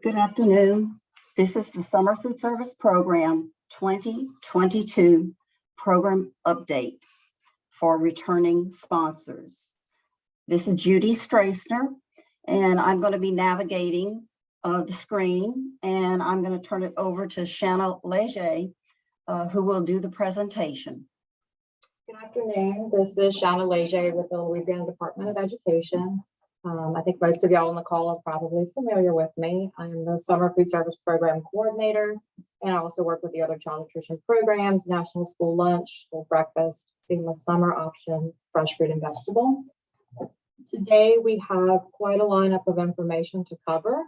Good afternoon. This is the Summer Food Service Program 2022 program update for returning sponsors. This is Judy Strassner, and I'm going to be navigating the screen, and I'm going to turn it over to Shanna Leger, who will do the presentation. Good afternoon. This is Shanna Leger with the Louisiana Department of Education. I think most of y'all on the call are probably familiar with me. I'm the Summer Food Service Program Coordinator, and I also work with the other child nutrition programs, National School Lunch, School Breakfast, Seamless Summer Option, Fresh Fruit and Vegetable. Today, we have quite a lineup of information to cover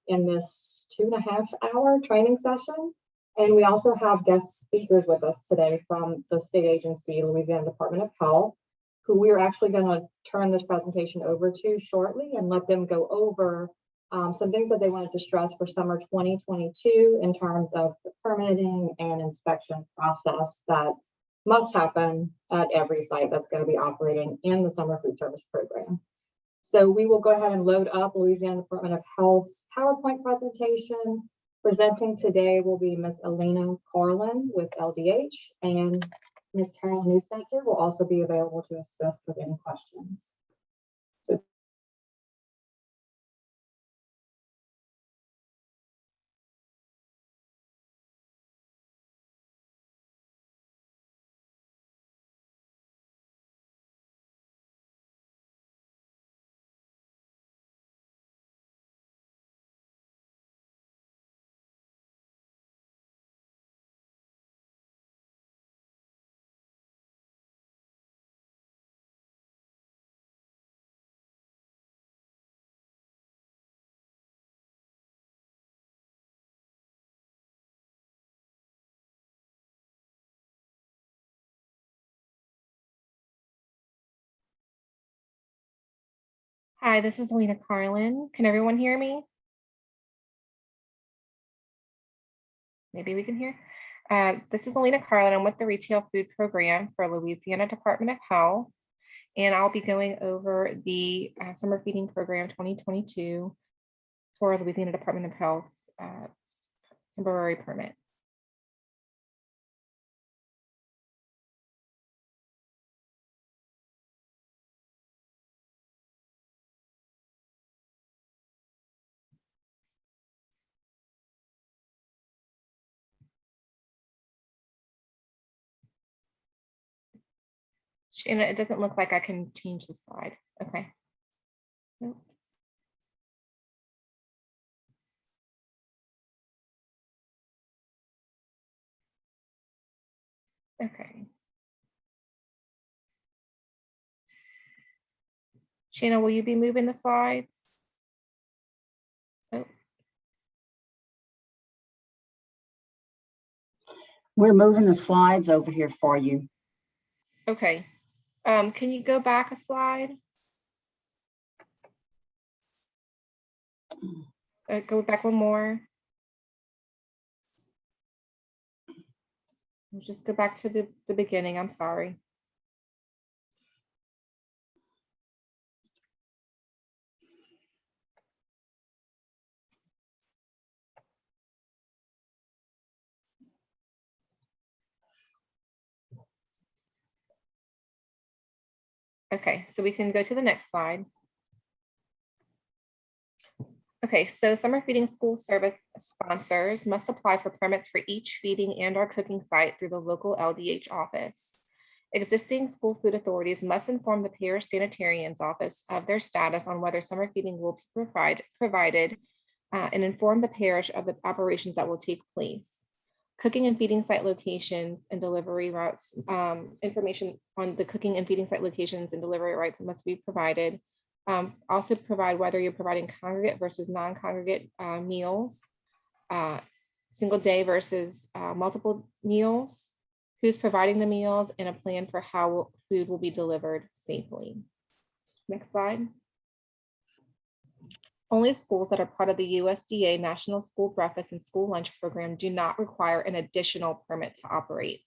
in this 2.5-hour training session. And we also have guest speakers with us today from the state agency, Louisiana Department of Health, who we're actually going to turn this presentation over to shortly and let them go over some things that they wanted to stress for summer 2022 in terms of the permitting and inspection process that must happen at every site that's going to be operating in the Summer Food Service Program. So we will go ahead and load up Louisiana Department of Health's PowerPoint presentation. Presenting today will be Ms. Alina Carlin with LDH, and Ms. Carol Newcenter will also be available to assist with any questions. So, Hi, this is Alina Carlin. Can everyone hear me? Maybe we can hear. This is Alina Carlin. I'm with the Retail Food Program for Louisiana Department of Health, and I'll be going over the Summer Feeding Program 2022 for Louisiana Department of Health's temporary permit. And it doesn't look like I can change the slide. Okay. Nope. Okay. Shanna, will you be moving the slides? Oh. We're moving the slides over here for you. Okay. Can you go back a slide? Go back one more. Just go back to the beginning. I'm sorry. Okay, so we can go to the next slide. Okay, so summer feeding school service sponsors must apply for permits for each feeding and/or cooking site through the local LDH office. Existing school food authorities must inform the parish sanitarian's office of their status on whether summer feeding will be provided and inform the parish of the operations that will take place. Cooking and feeding site locations and delivery routes, information on the cooking and feeding site locations and delivery routes must be provided. Also provide whether you're providing congregate versus non-congregate meals, single day versus multiple meals, who's providing the meals, and a plan for how food will be delivered safely. Next slide. Only schools that are part of the USDA National School Breakfast and School Lunch Program do not require an additional permit to operate.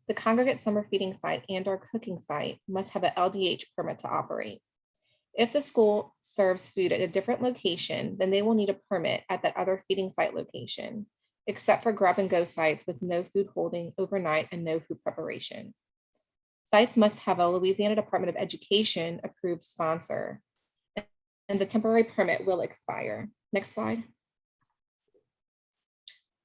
The congregate summer feeding site and/or cooking site must have an LDH permit to operate. If the school serves food at a different location, then they will need a permit at that other feeding site location, except for grab and go sites with no food holding overnight and no food preparation. Sites must have a Louisiana Department of Education approved sponsor, and the temporary permit will expire. Next slide.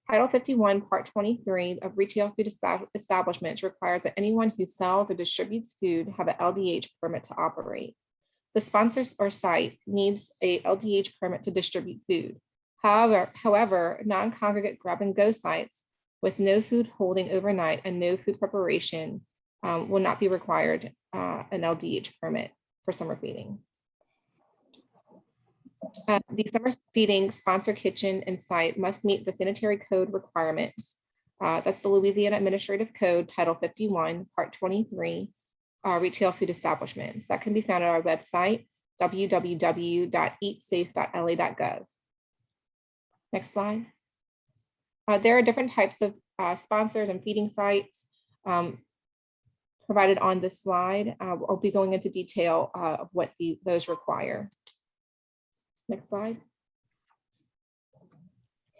Title 51, Part 23 of Retail Food Establishments requires that anyone who sells or distributes food have an LDH permit to operate. The sponsor or site needs a LDH permit to distribute food. However, non-congregate grab and go sites with no food holding overnight and no food preparation will not be required an LDH permit for summer feeding. The summer feeding sponsor kitchen and site must meet the sanitary code requirements. That's the Louisiana Administrative Code, Title 51, Part 23, retail food establishments. That can be found at our website, www.eatsafe.la.gov. Next slide. There are different types of sponsors and feeding sites provided on this slide. I'll be going into detail of what those require. Next slide.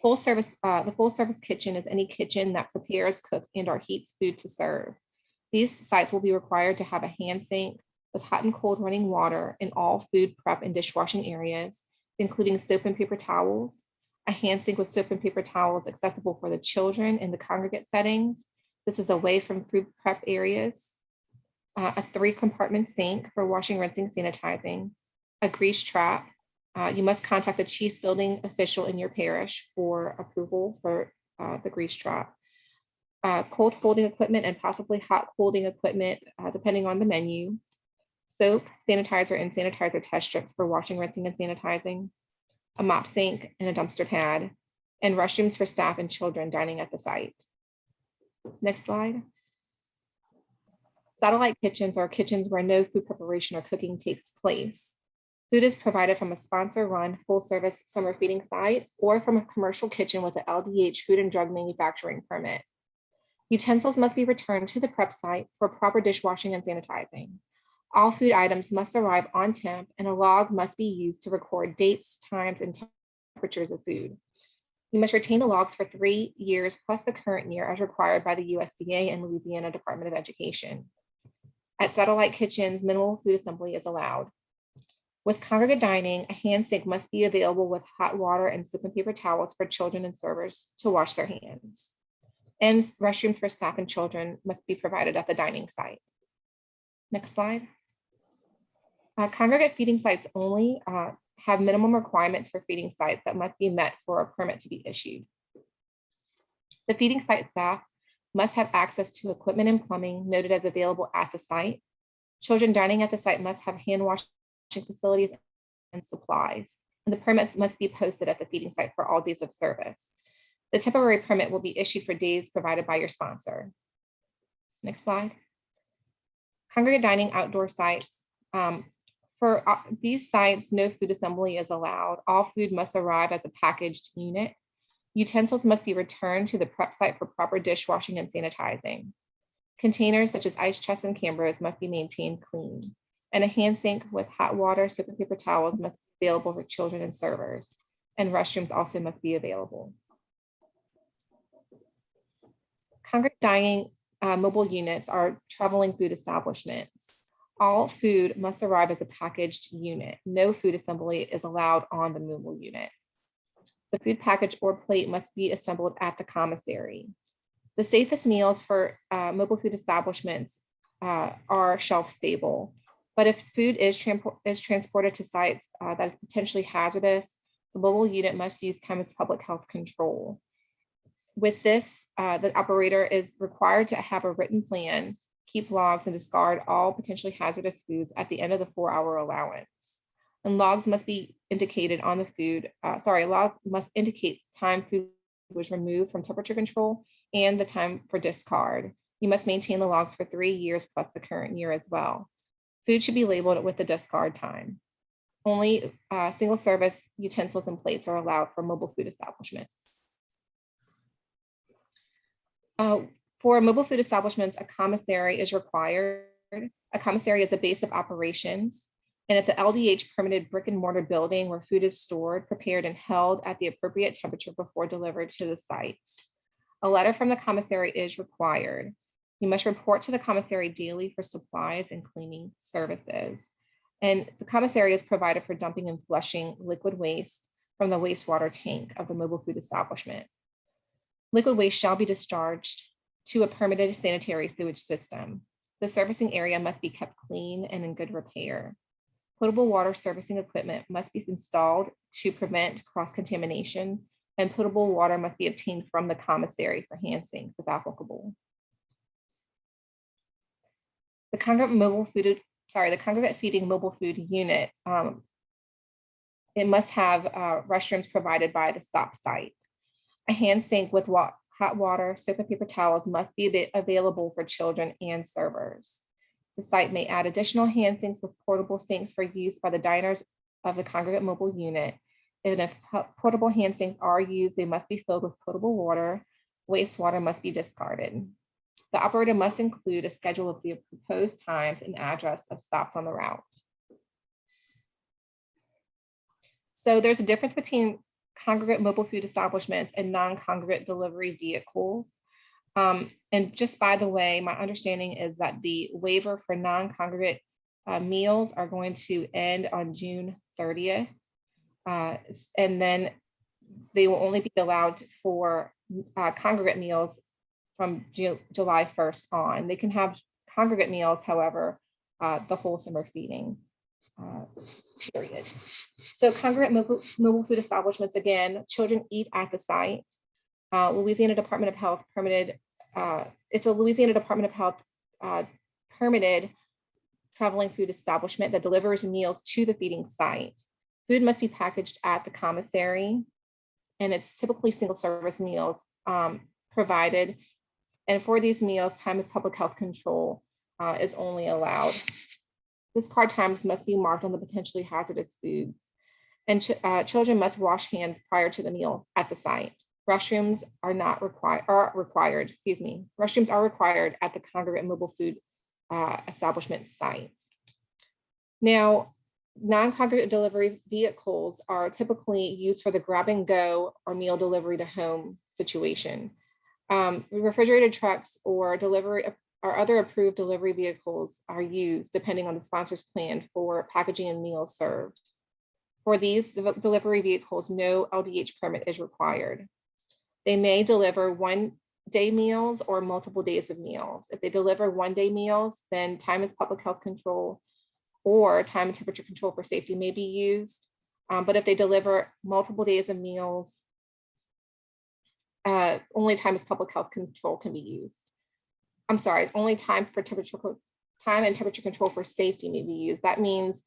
Full service, the full service kitchen is any kitchen that prepares, cooks, and/or heats food to serve. These sites will be required to have a hand sink with hot and cold running water in all food prep and dishwashing areas, including soap and paper towels, a hand sink with soap and paper towels accessible for the children in the congregate settings. This is away from food prep areas, a 3-compartment sink for washing, rinsing, sanitizing, a grease trap. You must contact the chief building official in your parish for approval for the grease trap. Cold holding equipment and possibly hot holding equipment, depending on the menu. Soap, sanitizer, and sanitizer test strips for washing, rinsing, and sanitizing. A mop sink and a dumpster pad, and restrooms for staff and children dining at the site. Next slide. Satellite kitchens are kitchens where no food preparation or cooking takes place. Food is provided from a sponsor-run full-service summer feeding site or from a commercial kitchen with an LDH food and drug manufacturing permit. Utensils must be returned to the prep site for proper dishwashing and sanitizing. All food items must arrive on temp, and a log must be used to record dates, times, and temperatures of food. You must retain the logs for 3 years plus the current year as required by the USDA and Louisiana Department of Education. At satellite kitchens, minimal food assembly is allowed. With congregate dining, a hand sink must be available with hot water and soap and paper towels for children and servers to wash their hands. And restrooms for staff and children must be provided at the dining site. Next slide. Congregate feeding sites only have minimum requirements for feeding sites that must be met for a permit to be issued. The feeding site staff must have access to equipment and plumbing noted as available at the site. Children dining at the site must have hand washing facilities and supplies, and the permits must be posted at the feeding site for all days of service. The temporary permit will be issued for days provided by your sponsor. Next slide. Congregate dining outdoor sites. For these sites, no food assembly is allowed. All food must arrive as a packaged unit. Utensils must be returned to the prep site for proper dishwashing and sanitizing. Containers such as ice chests and cambros must be maintained clean. And a hand sink with hot water, soap and paper towels must be available for children and servers. And restrooms also must be available. Congregate dining mobile units are traveling food establishments. All food must arrive as a packaged unit. No food assembly is allowed on the mobile unit. The food package or plate must be assembled at the commissary. The safest meals for mobile food establishments are shelf stable. But if food is transported to sites that is potentially hazardous, the mobile unit must use Chemist Public Health Control. With this, the operator is required to have a written plan, keep logs, and discard all potentially hazardous foods at the end of the 4-hour allowance. And logs must be indicated on the food. Log must indicate time food was removed from temperature control and the time for discard. You must maintain the logs for 3 years plus the current year as well. Food should be labeled with the discard time. Only single service utensils and plates are allowed for mobile food establishments. For mobile food establishments, a commissary is required. A commissary is a base of operations. And it's an LDH permitted brick and mortar building where food is stored, prepared, and held at the appropriate temperature before delivered to the sites. A letter from the commissary is required. You must report to the commissary daily for supplies and cleaning services. And the commissary is provided for dumping and flushing liquid waste from the wastewater tank of the mobile food establishment. Liquid waste shall be discharged to a permitted sanitary sewage system. The servicing area must be kept clean and in good repair. Potable water servicing equipment must be installed to prevent cross-contamination, and potable water must be obtained from the commissary for hand sinks if applicable. The congregate feeding mobile food unit, it must have restrooms provided by the stop site. A hand sink with hot water, soap and paper towels must be available for children and servers. The site may add additional hand sinks with portable sinks for use by the diners of the congregate mobile unit. And if portable hand sinks are used, they must be filled with potable water. Wastewater must be discarded. The operator must include a schedule of the proposed times and address of stops on the route. So there's a difference between congregate mobile food establishments and non-congregate delivery vehicles. And just by the way, my understanding is that the waiver for non-congregate meals are going to end on June 30th. And then they will only be allowed for congregate meals from July 1st on. They can have congregate meals, however, the whole summer feeding period. So congregate mobile food establishments, again, children eat at the site. Louisiana Department of Health permitted, it's a Louisiana Department of Health permitted traveling food establishment that delivers meals to the feeding site. Food must be packaged at the commissary, and it's typically single service meals provided. And for these meals, time of public health control is only allowed. Discard times must be marked on the potentially hazardous foods. And children must wash hands prior to the meal at the site. Restrooms are required, Restrooms are required at the congregate mobile food establishment site. Now, non-congregate delivery vehicles are typically used for the grab and go or meal delivery to home situation. Refrigerated trucks or delivery or other approved delivery vehicles are used depending on the sponsor's plan for packaging and meals served. For these delivery vehicles, no LDH permit is required. They may deliver one-day meals or multiple days of meals. If they deliver one-day meals, then time of public health control or time and temperature control for safety may be used. But if they deliver multiple days of meals, only time of public health control can be used. I'm sorry, only time and temperature control for safety may be used. That means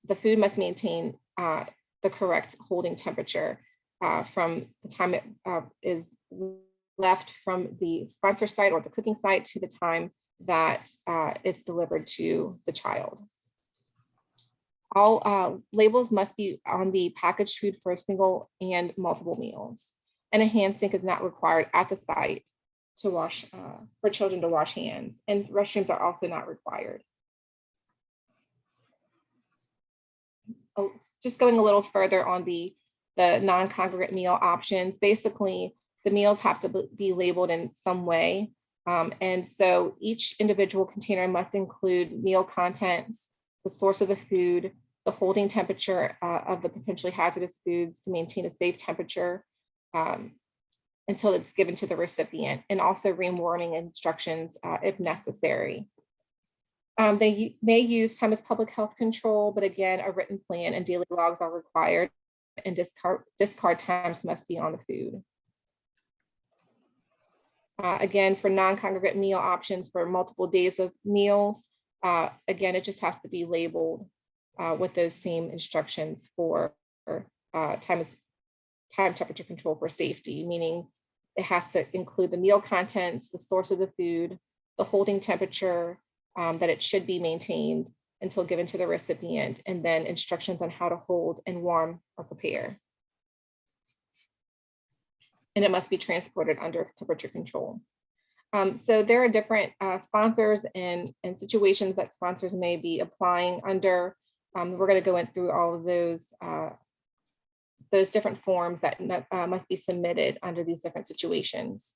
the food must maintain the correct holding temperature from the time it is left from the sponsor site or the cooking site to the time that it's delivered to the child. All labels must be on the packaged food for single and multiple meals. And a hand sink is not required at the site to wash, for children to wash hands, and restrooms are also not required. Oh, just going a little further on the non-congregate meal options, basically the meals have to be labeled in some way. And so each individual container must include meal contents, the source of the food, the holding temperature of the potentially hazardous foods to maintain a safe temperature until it's given to the recipient, and also rewarming instructions if necessary. They may use time of public health control, but again, a written plan and daily logs are required, and discard times must be on the food. Again, for non-congregate meal options for multiple days of meals, again, it just has to be labeled with those same instructions for time temperature control for safety, meaning it has to include the meal contents, the source of the food, the holding temperature that it should be maintained until given to the recipient, and then instructions on how to hold and warm or prepare. And it must be transported under temperature control. So there are different sponsors and situations that sponsors may be applying under. We're going to go in through all of those different forms that must be submitted under these different situations.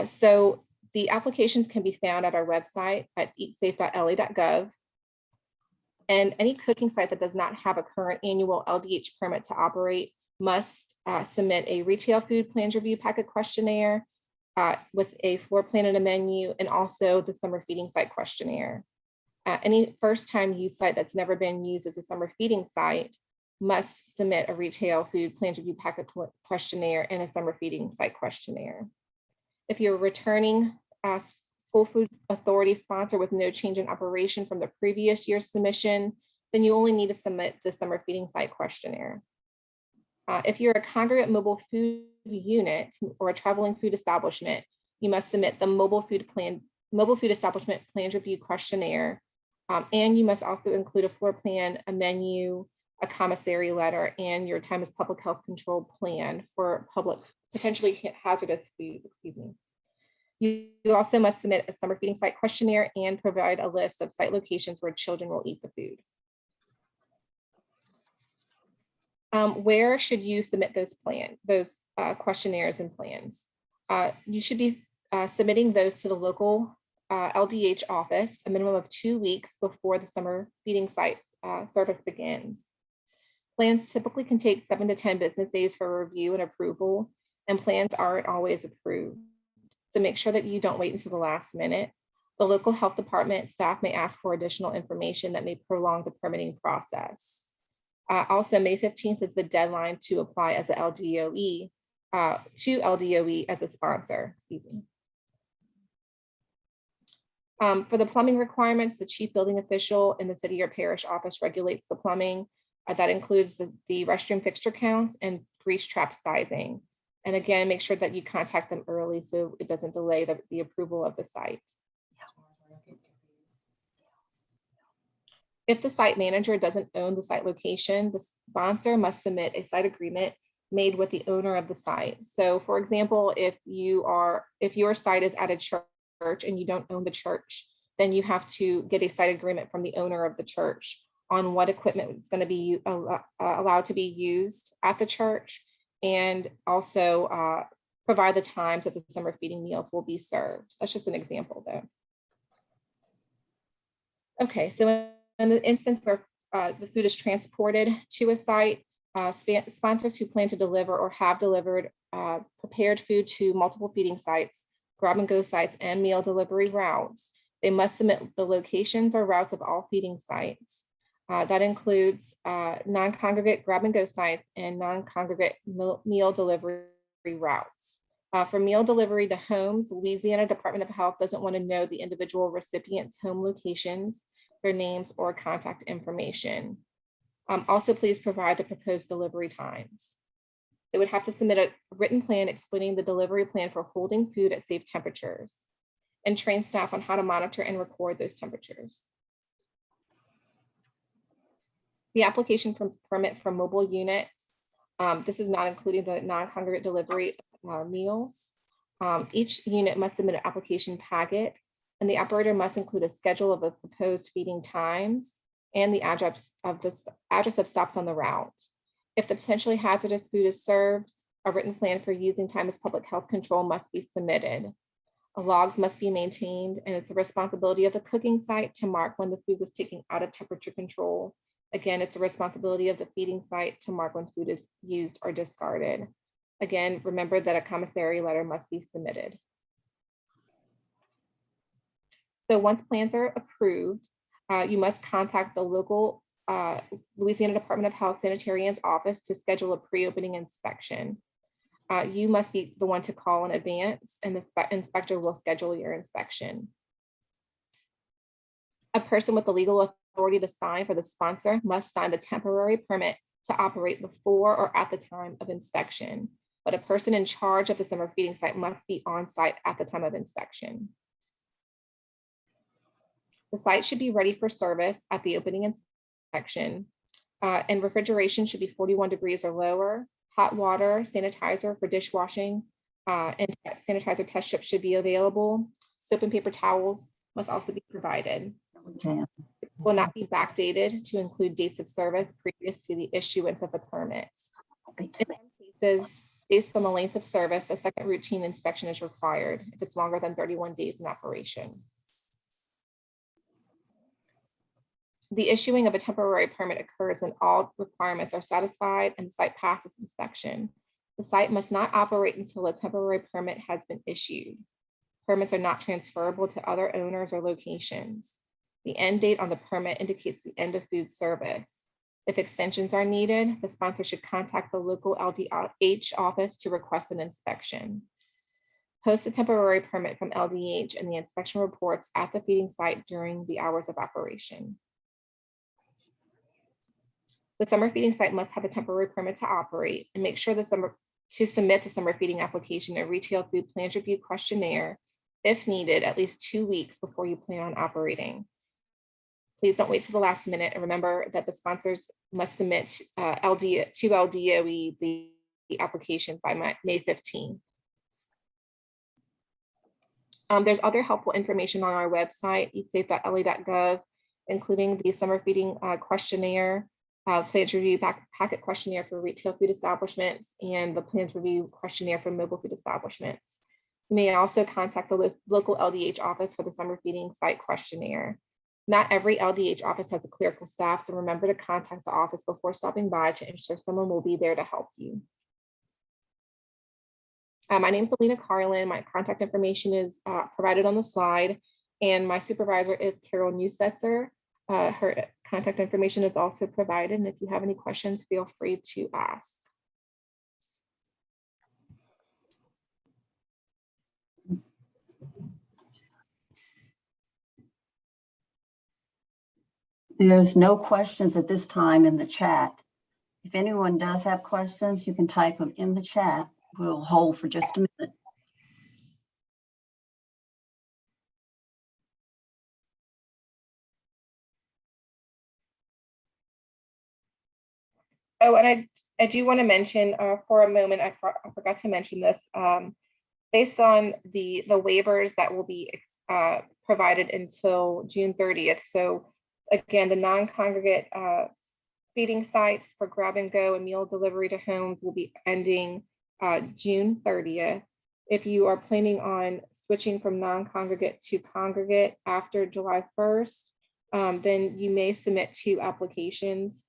So the applications can be found at our website at eatsafe.la.gov. And any cooking site that does not have a current annual LDH permit to operate must submit a retail food plans review packet questionnaire with a floor plan and a menu, and also the summer feeding site questionnaire. Any first-time use site that's never been used as a summer feeding site must submit a retail food plans review packet questionnaire and a summer feeding site questionnaire. If you're returning School Food Authority sponsor with no change in operation from the previous year's submission, then you only need to submit the summer feeding site questionnaire. If you're a congregate mobile food unit or a traveling food establishment, you must submit the mobile food establishment plans review questionnaire, and you must also include a floor plan, a menu, a commissary letter, and your time as public health control plan for potentially hazardous foods. Excuse me. You also must submit a summer feeding site questionnaire and provide a list of site locations where children will eat the food. Where should you submit those questionnaires and plans? You should be submitting those to the local LDH office a minimum of 2 weeks before the summer feeding site service begins. Plans typically can take 7 to 10 business days for review and approval, and plans aren't always approved. So make sure that you don't wait until the last minute. The local health department staff may ask for additional information that may prolong the permitting process. Also, May 15th is the deadline to apply as an LDOE, to LDOE as a sponsor. Excuse me. For the plumbing requirements, the chief building official in the city or parish office regulates the plumbing. That includes the restroom fixture counts and grease trap sizing. And again, make sure that you contact them early so it doesn't delay the approval of the site. If the site manager doesn't own the site location, the sponsor must submit a site agreement made with the owner of the site. So for example, if your site is at a church and you don't own the church, then you have to get a site agreement from the owner of the church on what equipment is going to be allowed to be used at the church, and also provide the times that the summer feeding meals will be served. That's just an example though. Okay, so in the instance where the food is transported to a site, sponsors who plan to deliver or have delivered prepared food to multiple feeding sites, grab and go sites, and meal delivery routes, they must submit the locations or routes of all feeding sites. That includes non-congregate grab and go sites and non-congregate meal delivery routes. For meal delivery to homes, Louisiana Department of Health doesn't want to know the individual recipients' home locations, their names, or contact information. Also, please provide the proposed delivery times. They would have to submit a written plan explaining the delivery plan for holding food at safe temperatures, and train staff on how to monitor and record those temperatures. The application for permit for mobile units, this is not including the non-congregate delivery meals. Each unit must submit an application packet, and the operator must include a schedule of the proposed feeding times and the address of stops on the route. If the potentially hazardous food is served, a written plan for using time as public health control must be submitted. Logs must be maintained, and it's the responsibility of the cooking site to mark when the food was taken out of temperature control. Again, it's the responsibility of the feeding site to mark when food is used or discarded. Again, remember that a commissary letter must be submitted. So once plans are approved, you must contact the local Louisiana Department of Health Sanitarian's office to schedule a pre-opening inspection. You must be the one to call in advance, and the inspector will schedule your inspection. A person with the legal authority to sign for the sponsor must sign the temporary permit to operate before or at the time of inspection, but a person in charge of the summer feeding site must be on site at the time of inspection. The site should be ready for service at the opening inspection, and refrigeration should be 41 degrees or lower. Hot water, sanitizer for dishwashing, and sanitizer test strips should be available. Soap and paper towels must also be provided. will not be backdated to include dates of service previous to the issuance of the permits. In some cases, based on the length of service, a second routine inspection is required if it's longer than 31 days in operation. The issuing of a temporary permit occurs when all requirements are satisfied and the site passes inspection. The site must not operate until a temporary permit has been issued. Permits are not transferable to other owners or locations. The end date on the permit indicates the end of food service. If extensions are needed, the sponsor should contact the local LDH office to request an inspection. Post a temporary permit from LDH and the inspection reports at the feeding site during the hours of operation. The summer feeding site must have a temporary permit to operate, and make sure to submit the summer feeding application a retail food plans review questionnaire, if needed, at least 2 weeks before you plan on operating. Please don't wait till the last minute, and remember that the sponsors must submit to LDOE the application by May 15th. There's other helpful information on our website, eatsafe.la.gov, including the summer feeding questionnaire, plans review packet questionnaire for retail food establishments, and the plans review questionnaire for mobile food establishments. You may also contact the local LDH office for the summer feeding site questionnaire. Not every LDH office has a clerical staff, so remember to contact the office before stopping by to ensure someone will be there to help you. My name is Alina Carlin. My contact information is provided on the slide, and my supervisor is Carol Newsetzer. Her contact information is also provided, and if you have any questions, feel free to ask. There's no questions at this time in the chat. If anyone does have questions, you can type them in the chat. We'll hold for just a minute. Oh, and I do want to mention for a moment, I forgot to mention this, based on the waivers that will be provided until June 30th. So again, the non-congregate feeding sites for grab and go and meal delivery to homes will be ending June 30th. If you are planning on switching from non-congregate to congregate after July 1st, then you may submit 2 applications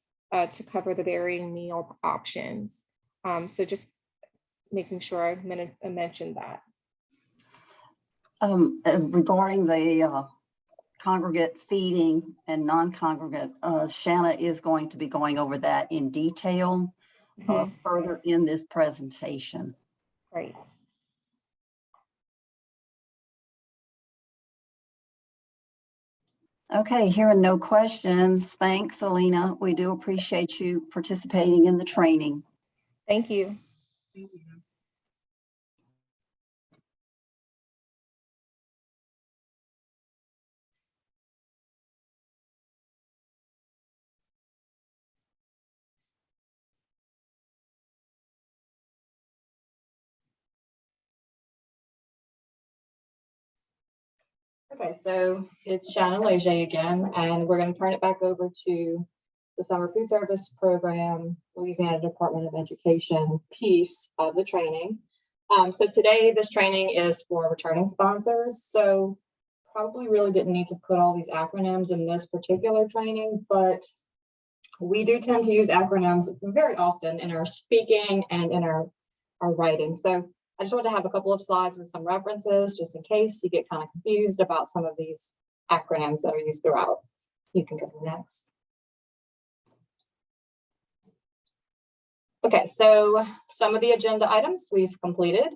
to cover the varying meal options. So just making sure I mentioned that. Regarding the congregate feeding and non-congregate, Shanna is going to be going over that in detail further in this presentation. Right. Okay, hearing no questions. Thanks, Alina. We do appreciate you participating in the training. Thank you. Okay, so it's Shannon Leger again, and we're going to turn it back over to the Summer Food Service Program, Louisiana Department of Education piece of the training. So today, this training is for returning sponsors. So probably really didn't need to put all these acronyms in this particular training, but we do tend to use acronyms very often in our speaking and in our writing. So I just want to have a couple of slides with some references just in case you get kind of confused about some of these acronyms that are used throughout. You can go to next. Okay, so some of the agenda items we've completed,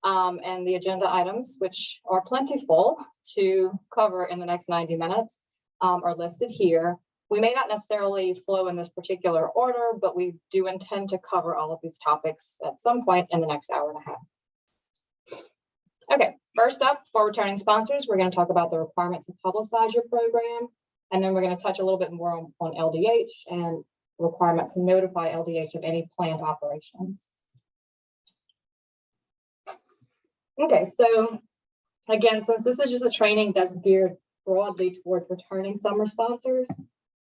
and the agenda items, which are plentiful to cover in the next 90 minutes, are listed here. We may not necessarily flow in this particular order, but we do intend to cover all of these topics at some point in the next hour and a half. Okay, first up, for returning sponsors, we're going to talk about the requirement to publicize your program, and then we're going to touch a little bit more on LDH and requirement to notify LDH of any planned operations. Okay, so again, since this is just a training that's geared broadly towards returning summer sponsors,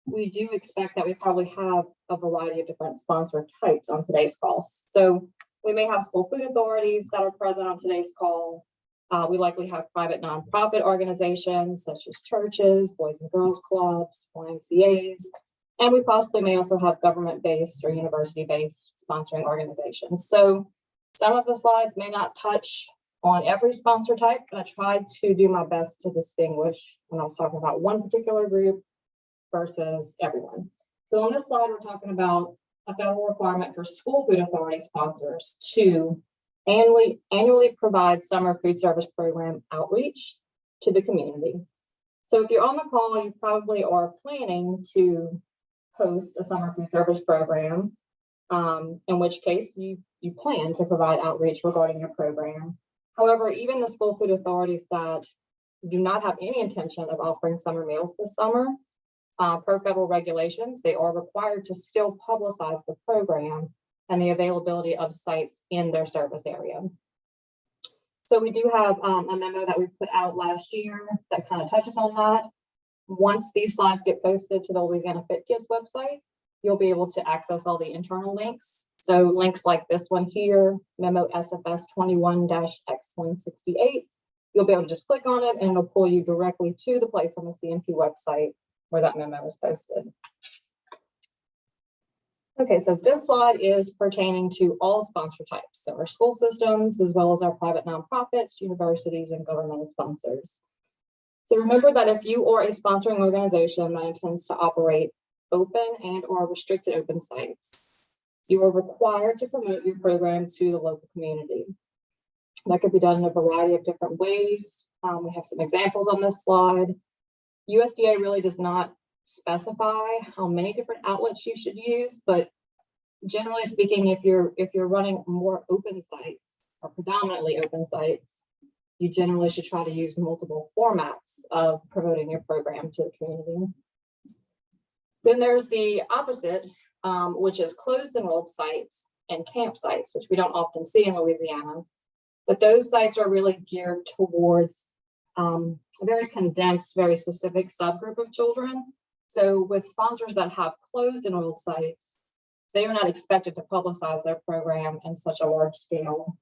we do expect that we probably have a variety of different sponsor types on today's call. So we may have school food authorities that are present on today's call. We likely have private nonprofit organizations such as churches, boys and girls clubs, YMCAs, and we possibly may also have government-based or university-based sponsoring organizations. So some of the slides may not touch on every sponsor type, but I tried to do my best to distinguish when I was talking about one particular group versus everyone. So on this slide, we're talking about a federal requirement for school food authority sponsors to annually provide summer food service program outreach to the community. So if you're on the call, you probably are planning to host a summer food service program, in which case you plan to provide outreach regarding your program. However, even the school food authorities that do not have any intention of offering summer meals this summer, per federal regulations, they are required to still publicize the program and the availability of sites in their service area. So we do have a memo that we put out last year that kind of touches on that. Once these slides get posted to the Louisiana Fit Kids website, you'll be able to access all the internal links. So links like this one here, memo SFS 21-X168, you'll be able to just click on it and it'll pull you directly to the place on the CNP website where that memo is posted. Okay, so this slide is pertaining to all sponsor types. So our school systems, as well as our private nonprofits, universities, and governmental sponsors. So remember that if you are a sponsoring organization that intends to operate open and or restricted open sites, you are required to promote your program to the local community. That could be done in a variety of different ways. We have some examples on this slide. USDA really does not specify how many different outlets you should use, but generally speaking, if you're running more open sites or predominantly open sites, you generally should try to use multiple formats of promoting your program to the community. Then there's the opposite, which is closed enrolled sites and campsites, which we don't often see in Louisiana, but those sites are really geared towards a very condensed, very specific subgroup of children. So with sponsors that have closed enrolled sites, they are not expected to publicize their program in such a large scale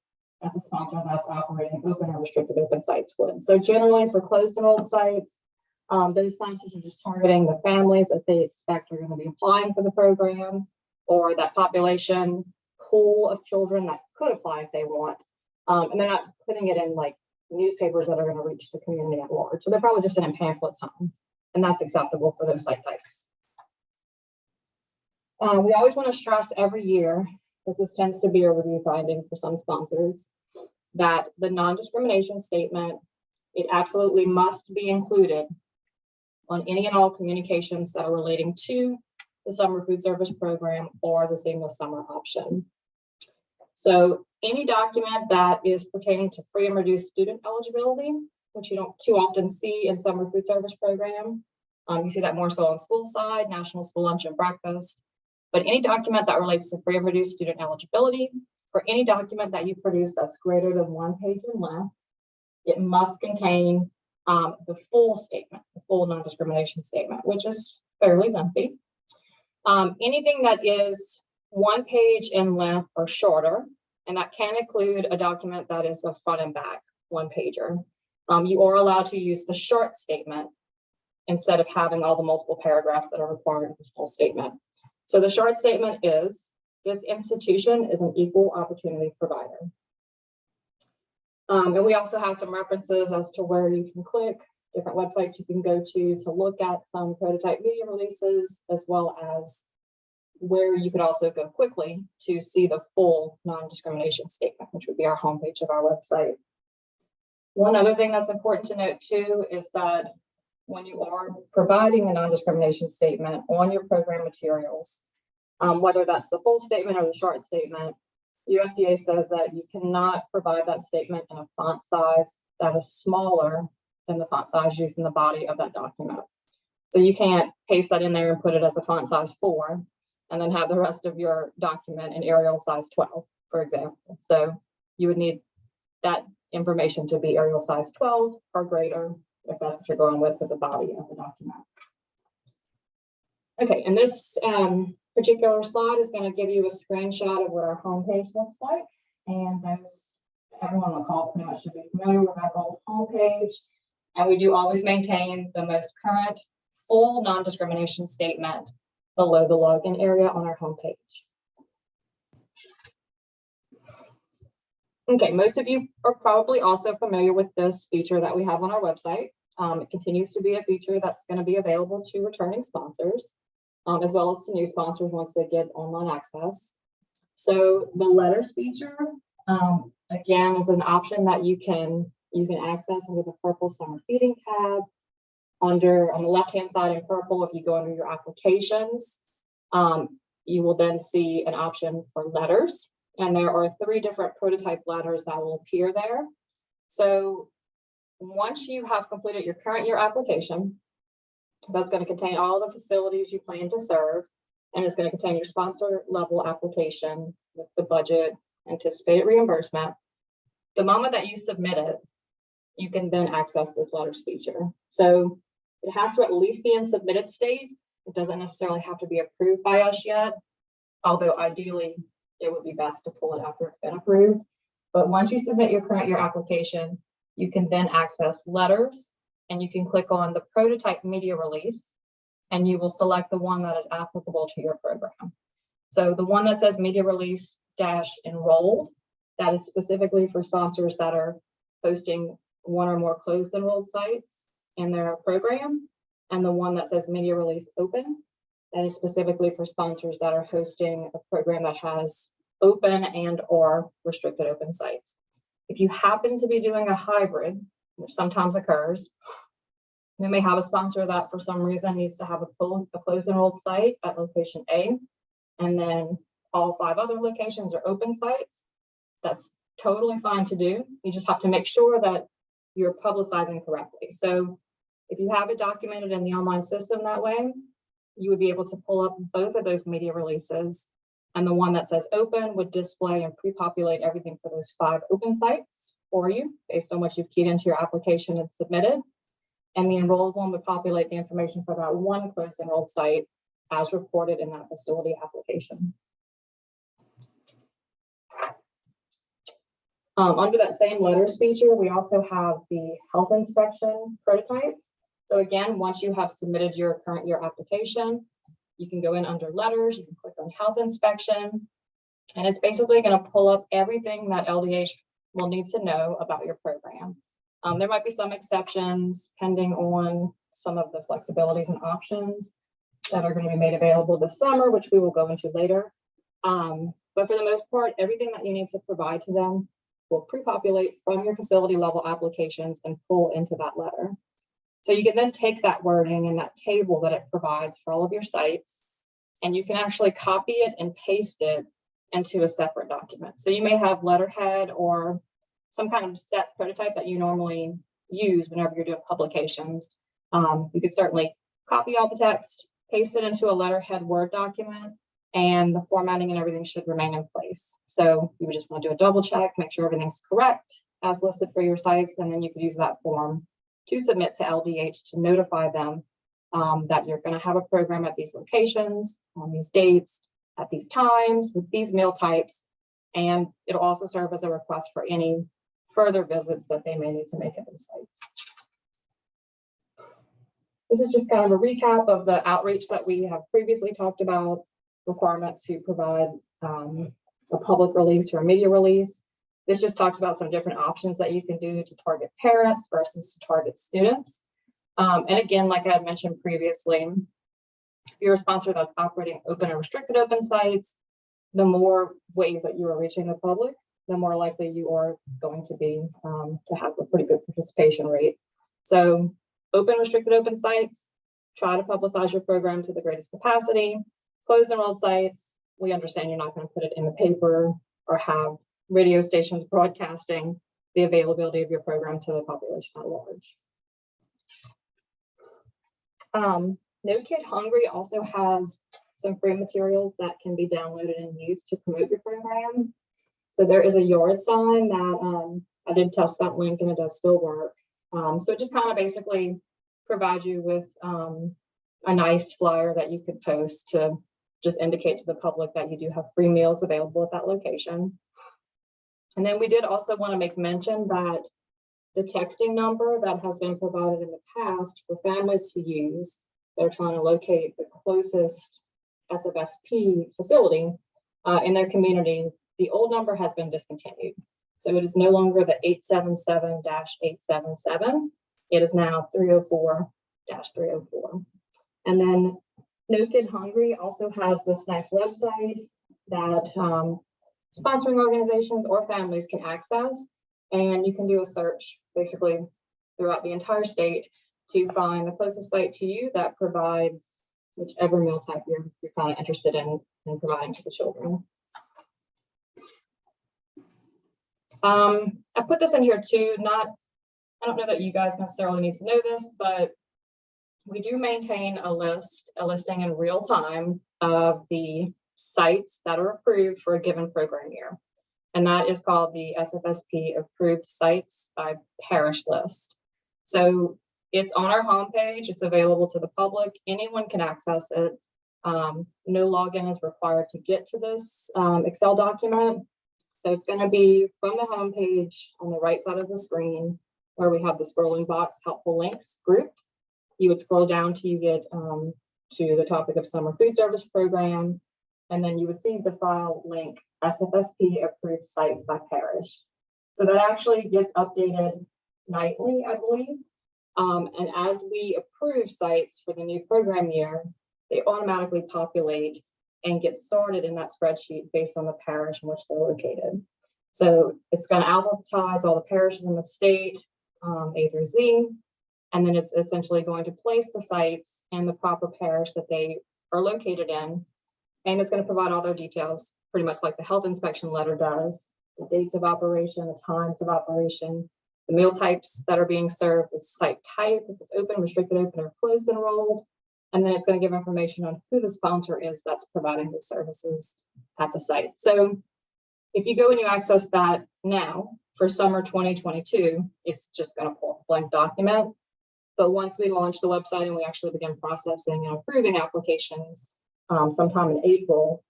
as a sponsor that's operating open or restricted open sites would. So generally for closed enrolled sites, those sponsors are just targeting the families that they expect are going to be applying for the program, or that population pool of children that could apply if they want. And they're not putting it in like newspapers that are going to reach the community at large. So they're probably just in pamphlets home, and that's acceptable for those site types. We always want to stress every year, because this tends to be a review finding for some sponsors, that the non-discrimination statement, it absolutely must be included on any and all communications that are relating to the summer food service program or the single summer option. So any document that is pertaining to free and reduced student eligibility, which you don't too often see in summer food service program, you see that more so on school side, national school lunch and breakfast, but any document that relates to free and reduced student eligibility, or any document that you produce that's greater than 1 page in length, it must contain the full statement, the full non-discrimination statement, which is fairly lengthy. Anything that is 1 page in length or shorter, and that can include a document that is a front and back 1-pager. You are allowed to use the short statement instead of having all the multiple paragraphs that are required of the full statement. So the short statement is, this institution is an equal opportunity provider. And we also have some references as to where you can click, different websites you can go to look at some prototype media releases, as well as where you could also go quickly to see the full non-discrimination statement, which would be our homepage of our website. One other thing that's important to note too is that when you are providing a non-discrimination statement on your program materials, whether that's the full statement or the short statement, USDA says that you cannot provide that statement in a font size that is smaller than the font size used in the body of that document. So you can't paste that in there and put it as a font size 4 and then have the rest of your document in Arial size 12, for example. So you would need that information to be Arial size 12 or greater if that's what you're going with the body of the document. Okay, and this particular slide is going to give you a screenshot of what our homepage looks like. And everyone on the call pretty much should be familiar with our gold homepage. And we do always maintain the most current full non-discrimination statement below the login area on our homepage. Okay, most of you are probably also familiar with this feature that we have on our website. It continues to be a feature that's going to be available to returning sponsors, as well as to new sponsors once they get online access. So the letters feature, again, is an option that you can access under the purple summer feeding tab. On the left-hand side in purple, if you go under your applications, you will then see an option for letters. And there are 3 different prototype letters that will appear there. So once you have completed your current year application, that's going to contain all the facilities you plan to serve, and it's going to contain your sponsor level application with the budget, anticipated reimbursement. The moment that you submit it, you can then access this letters feature. So it has to at least be in submitted state. It doesn't necessarily have to be approved by us yet, although ideally it would be best to pull it after it's been approved. But once you submit your current year application, you can then access letters, and you can click on the prototype media release, and you will select the one that is applicable to your program. So the one that says media release -enrolled, that is specifically for sponsors that are hosting 1 or more closed enrolled sites in their program. And the one that says media release open, that is specifically for sponsors that are hosting a program that has open and or restricted open sites. If you happen to be doing a hybrid, which sometimes occurs, you may have a sponsor that for some reason needs to have a closed enrolled site at location A, and then all 5 other locations are open sites. That's totally fine to do. You just have to make sure that you're publicizing correctly. So if you have it documented in the online system that way, you would be able to pull up both of those media releases, and the one that says open would display and pre-populate everything for those 5 open sites for you based on what you've keyed into your application and submitted. And the enrolled one would populate the information for that 1 closed enrolled site as reported in that facility application. Under that same letters feature, we also have the health inspection prototype. So again, once you have submitted your current year application, you can go in under letters, you can click on health inspection, and it's basically going to pull up everything that LDH will need to know about your program. There might be some exceptions pending on some of the flexibilities and options that are going to be made available this summer, which we will go into later. But for the most part, everything that you need to provide to them will pre-populate from your facility level applications and pull into that letter. So you can then take that wording and that table that it provides for all of your sites, and you can actually copy it and paste it into a separate document. So you may have letterhead or some kind of set prototype that you normally use whenever you're doing publications. You could certainly copy all the text, paste it into a letterhead Word document, and the formatting and everything should remain in place. So you would just want to do a double check, make sure everything's correct as listed for your sites, and then you could use that form to submit to LDH to notify them that you're going to have a program at these locations, on these dates, at these times, with these meal types, and it'll also serve as a request for any further visits that they may need to make at those sites. This is just kind of a recap of the outreach that we have previously talked about, requirement to provide a public release or a media release. This just talks about some different options that you can do to target parents versus to target students. And again, like I had mentioned previously, if you're a sponsor that's operating open and restricted open sites, the more ways that you are reaching the public, the more likely you are going to be to have a pretty good participation rate. So open, restricted open sites, try to publicize your program to the greatest capacity. Closed enrolled sites, we understand you're not going to put it in the paper or have radio stations broadcasting the availability of your program to the population at large. No Kid Hungry also has some free materials that can be downloaded and used to promote your program. So there is a yard sign that I did test that link and it does still work. So it just kind of basically provides you with a nice flyer that you could post to just indicate to the public that you do have free meals available at that location. And then we did also want to make mention that the texting number that has been provided in the past for families to use, they're trying to locate the closest Sfsp facility in their community. The old number has been discontinued. So it is no longer the 877-877. It is now 304-304. And then No Kid Hungry also has this nice website that sponsoring organizations or families can access. And you can do a search basically throughout the entire state to find the closest site to you that provides whichever meal type you're kind of interested in providing to the children. I put this in here too, I don't know that you guys necessarily need to know this, but we do maintain a listing in real time of the sites that are approved for a given program year. And that is called the Sfsp Approved Sites by Parish list. So it's on our homepage. It's available to the public. Anyone can access it. No login is required to get to this Excel document. So it's going to be from the homepage on the right side of the screen where we have the scrolling box, helpful links grouped. You would scroll down till you get to the topic of summer food service program. And then you would see the file link Sfsp Approved Sites by Parish. So that actually gets updated nightly, I believe. And as we approve sites for the new program year, they automatically populate and get sorted in that spreadsheet based on the parish in which they're located. So it's going to alphabetize all the parishes in the state, A through Z, and then it's essentially going to place the sites in the proper parish that they are located in. And it's going to provide all their details, pretty much like the health inspection letter does, the dates of operation, the times of operation, the meal types that are being served, the site type, if it's open, restricted open, or closed enrolled. And then it's going to give information on who the sponsor is that's providing the services at the site. So if you go and you access that now for summer 2022, it's just going to pull up a blank document. But once we launch the website and we actually begin processing and approving applications sometime in April,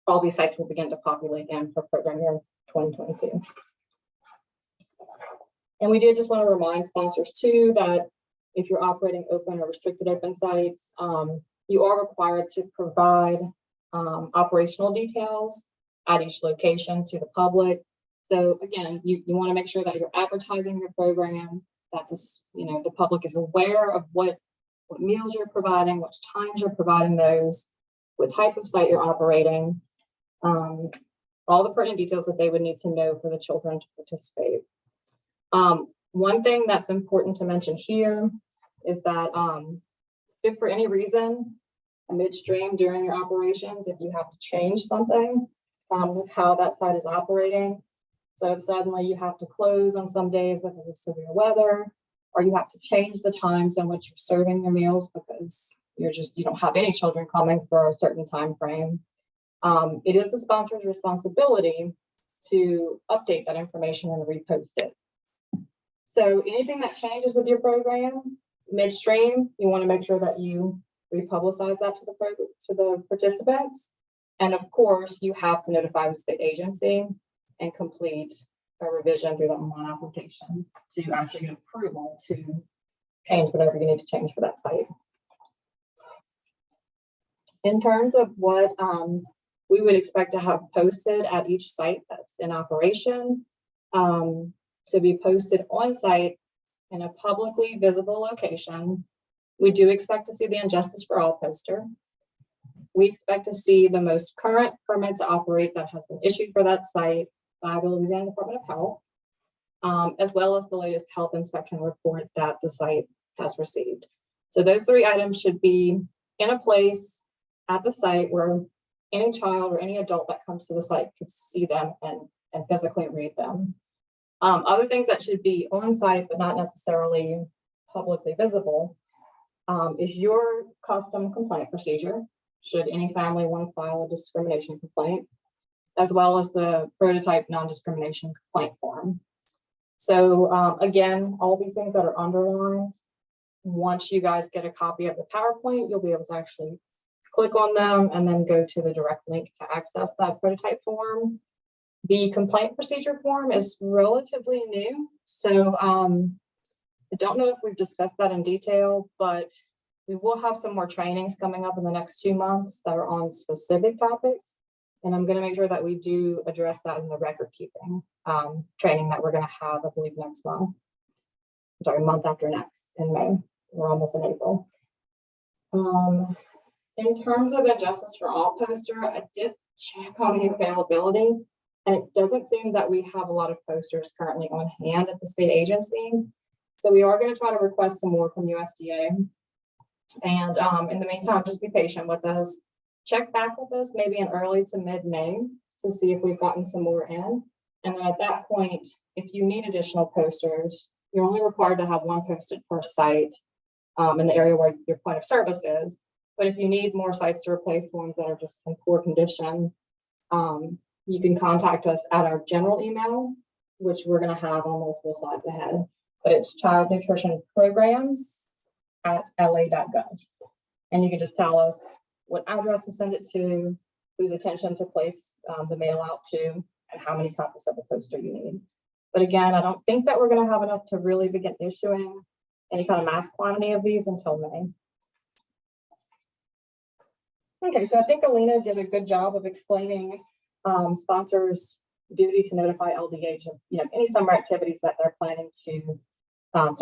all these sites will begin to populate again for program year 2022. And we did just want to remind sponsors too that if you're operating open or restricted open sites, you are required to provide operational details at each location to the public. So again, you want to make sure that you're advertising your program, that the public is aware of what meals you're providing, which times you're providing those, what type of site you're operating, all the pertinent details that they would need to know for the children to participate. One thing that's important to mention here is that if for any reason midstream during your operations, if you have to change something with how that site is operating, so if suddenly you have to close on some days because of severe weather, or you have to change the times in which you're serving your meals because you don't have any children coming for a certain time frame, it is the sponsor's responsibility to update that information and repost it. So anything that changes with your program midstream, you want to make sure that you republicize that to the participants. And of course, you have to notify the state agency and complete a revision through the online application to actually get approval to change whatever you need to change for that site. In terms of what we would expect to have posted at each site that's in operation, to be posted on site in a publicly visible location, we do expect to see the Injustice for All poster. We expect to see the most current permit to operate that has been issued for that site by the Louisiana Department of Health, as well as the latest health inspection report that the site has received. So those three items should be in a place at the site where any child or any adult that comes to the site could see them and physically read them. Other things that should be on site but not necessarily publicly visible is your custom complaint procedure, should any family want to file a discrimination complaint, as well as the prototype non-discrimination complaint form. So again, all these things that are underlined, once you guys get a copy of the PowerPoint, you'll be able to actually click on them and then go to the direct link to access that prototype form. The complaint procedure form is relatively new. So I don't know if we've discussed that in detail, but we will have some more trainings coming up in the next 2 months that are on specific topics. And I'm going to make sure that we do address that in the record keeping training that we're going to have, I believe, next month. Sorry, month after next in May. We're almost in April. In terms of Injustice for All poster, I did check on the availability, and it doesn't seem that we have a lot of posters currently on hand at the state agency. So we are going to try to request some more from USDA. And in the meantime, just be patient with us. Check back with us maybe in early to mid-May to see if we've gotten some more in. And then at that point, if you need additional posters, you're only required to have one posted per site in the area where your point of service is. But if you need more sites to replace ones that are just in poor condition, you can contact us at our general email, which we're going to have on multiple slides ahead. But it's childnutritionprograms@la.gov. And you can just tell us what address to send it to, whose attention to place the mail out to, and how many copies of the poster you need. But again, I don't think that we're going to have enough to really begin issuing any kind of mass quantity of these until May. Okay, so I think Alina did a good job of explaining sponsors' duty to notify LDH of any summer activities that they're planning to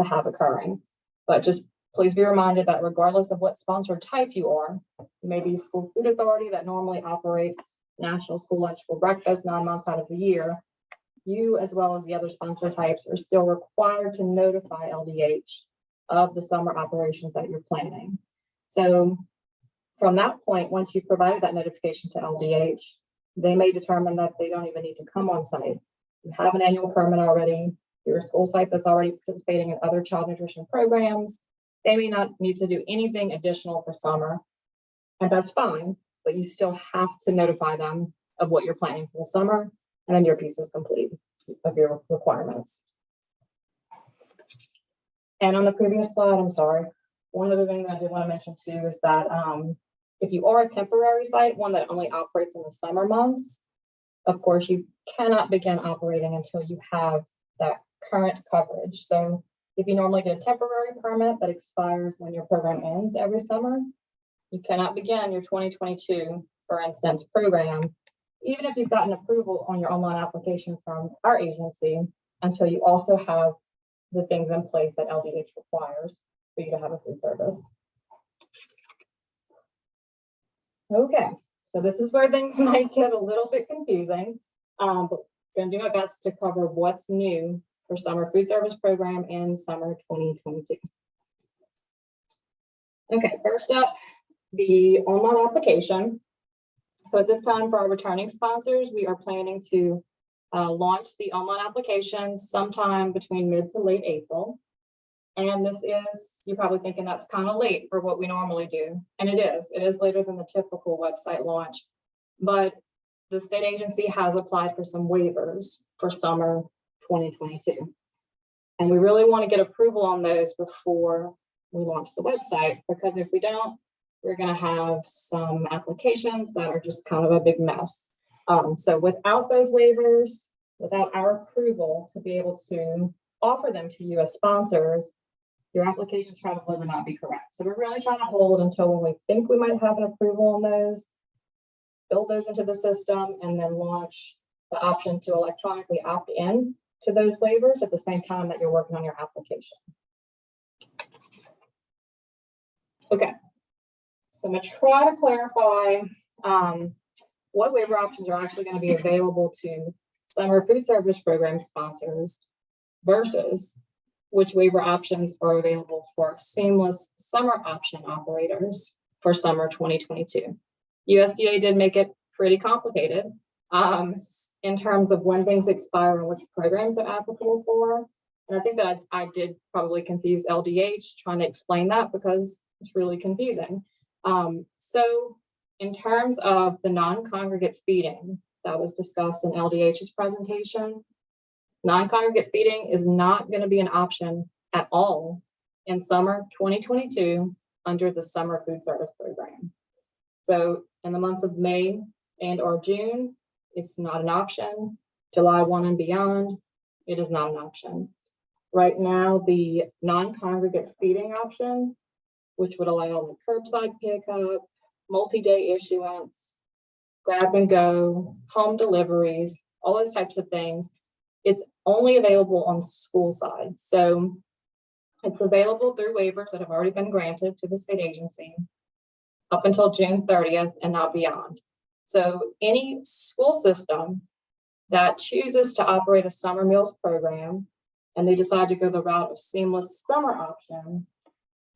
have occurring. But just please be reminded that regardless of what sponsor type you are, you may be a school food authority that normally operates National School Lunch for Breakfast 9 months out of the year. You, as well as the other sponsor types, are still required to notify LDH of the summer operations that you're planning. So from that point, once you've provided that notification to LDH, they may determine that they don't even need to come on site. You have an annual permit already. You're a school site that's already participating in other child nutrition programs. They may not need to do anything additional for summer, and that's fine, but you still have to notify them of what you're planning for the summer, and then your piece is complete of your requirements. And on the previous slide, I'm sorry, one other thing that I did want to mention too is that if you are a temporary site, one that only operates in the summer months, of course, you cannot begin operating until you have that current coverage. So if you normally get a temporary permit that expires when your program ends every summer, you cannot begin your 2022, for instance, program, even if you've gotten approval on your online application from our agency, until you also have the things in place that LDH requires for you to have a food service. Okay, so this is where things might get a little bit confusing, but I'm going to do my best to cover what's new for summer food service program in summer 2022. Okay, first up, the online application. So at this time for our returning sponsors, we are planning to launch the online application sometime between mid to late April. And this is, you're probably thinking that's kind of late for what we normally do. And it is later than the typical website launch, but the state agency has applied for some waivers for summer 2022. And we really want to get approval on those before we launch the website, because if we don't, we're going to have some applications that are just kind of a big mess. So without those waivers, without our approval to be able to offer them to you as sponsors, your applications probably would not be correct. So we're really trying to hold until when we think we might have an approval on those, build those into the system, and then launch the option to electronically opt in to those waivers at the same time that you're working on your application. Okay, so I'm going to try to clarify what waiver options are actually going to be available to summer food service program sponsors versus which waiver options are available for seamless summer option operators for summer 2022. USDA did make it pretty complicated in terms of when things expire and which programs are applicable for. And I think that I did probably confuse LDH trying to explain that because it's really confusing. So in terms of the non-congregate feeding that was discussed in LDH's presentation, Non-congregate feeding is not going to be an option at all in summer 2022 under the summer food service program. So in the months of May and or June, it's not an option. July 1 and beyond, it is not an option. Right now, the non-congregate feeding option, which would allow the curbside pickup, multi-day issuance, grab and go, home deliveries, all those types of things, it's only available on school side. So it's available through waivers that have already been granted to the state agency up until June 30th and not beyond. So any school system that chooses to operate a summer meals program and they decide to go the route of seamless summer option,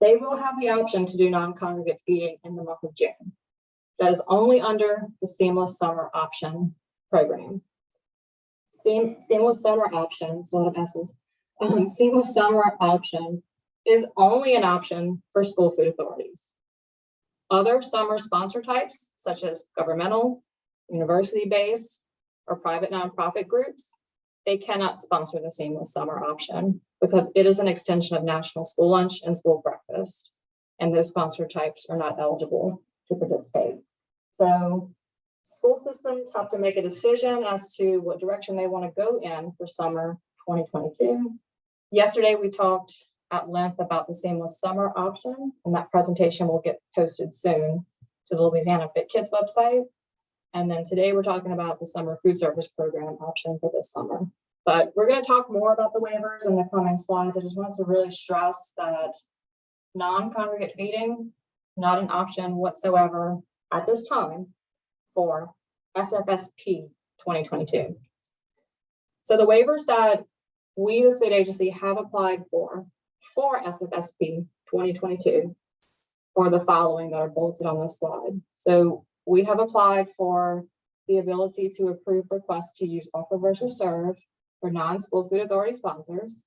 they will have the option to do non-congregate feeding in the month of June. That is only under the seamless summer option program. Seamless summer option, it's a lot of S's. Seamless summer option is only an option for school food authorities. Other summer sponsor types, such as governmental, university-based, or private nonprofit groups, they cannot sponsor the seamless summer option because it is an extension of National School Lunch and School Breakfast, and those sponsor types are not eligible to participate. So school systems have to make a decision as to what direction they want to go in for summer 2022. Yesterday, we talked at length about the seamless summer option, and that presentation will get posted soon to the Louisiana Fit Kids website. And then today we're talking about the summer food service program option for this summer. But we're going to talk more about the waivers in the coming slides. I just wanted to really stress that non-congregate feeding, not an option whatsoever at this time for Sfsp 2022. So the waivers that we, the state agency, have applied for Sfsp 2022 are the following that are bulleted on this slide. So we have applied for the ability to approve requests to use offer versus serve for non-school food authority sponsors,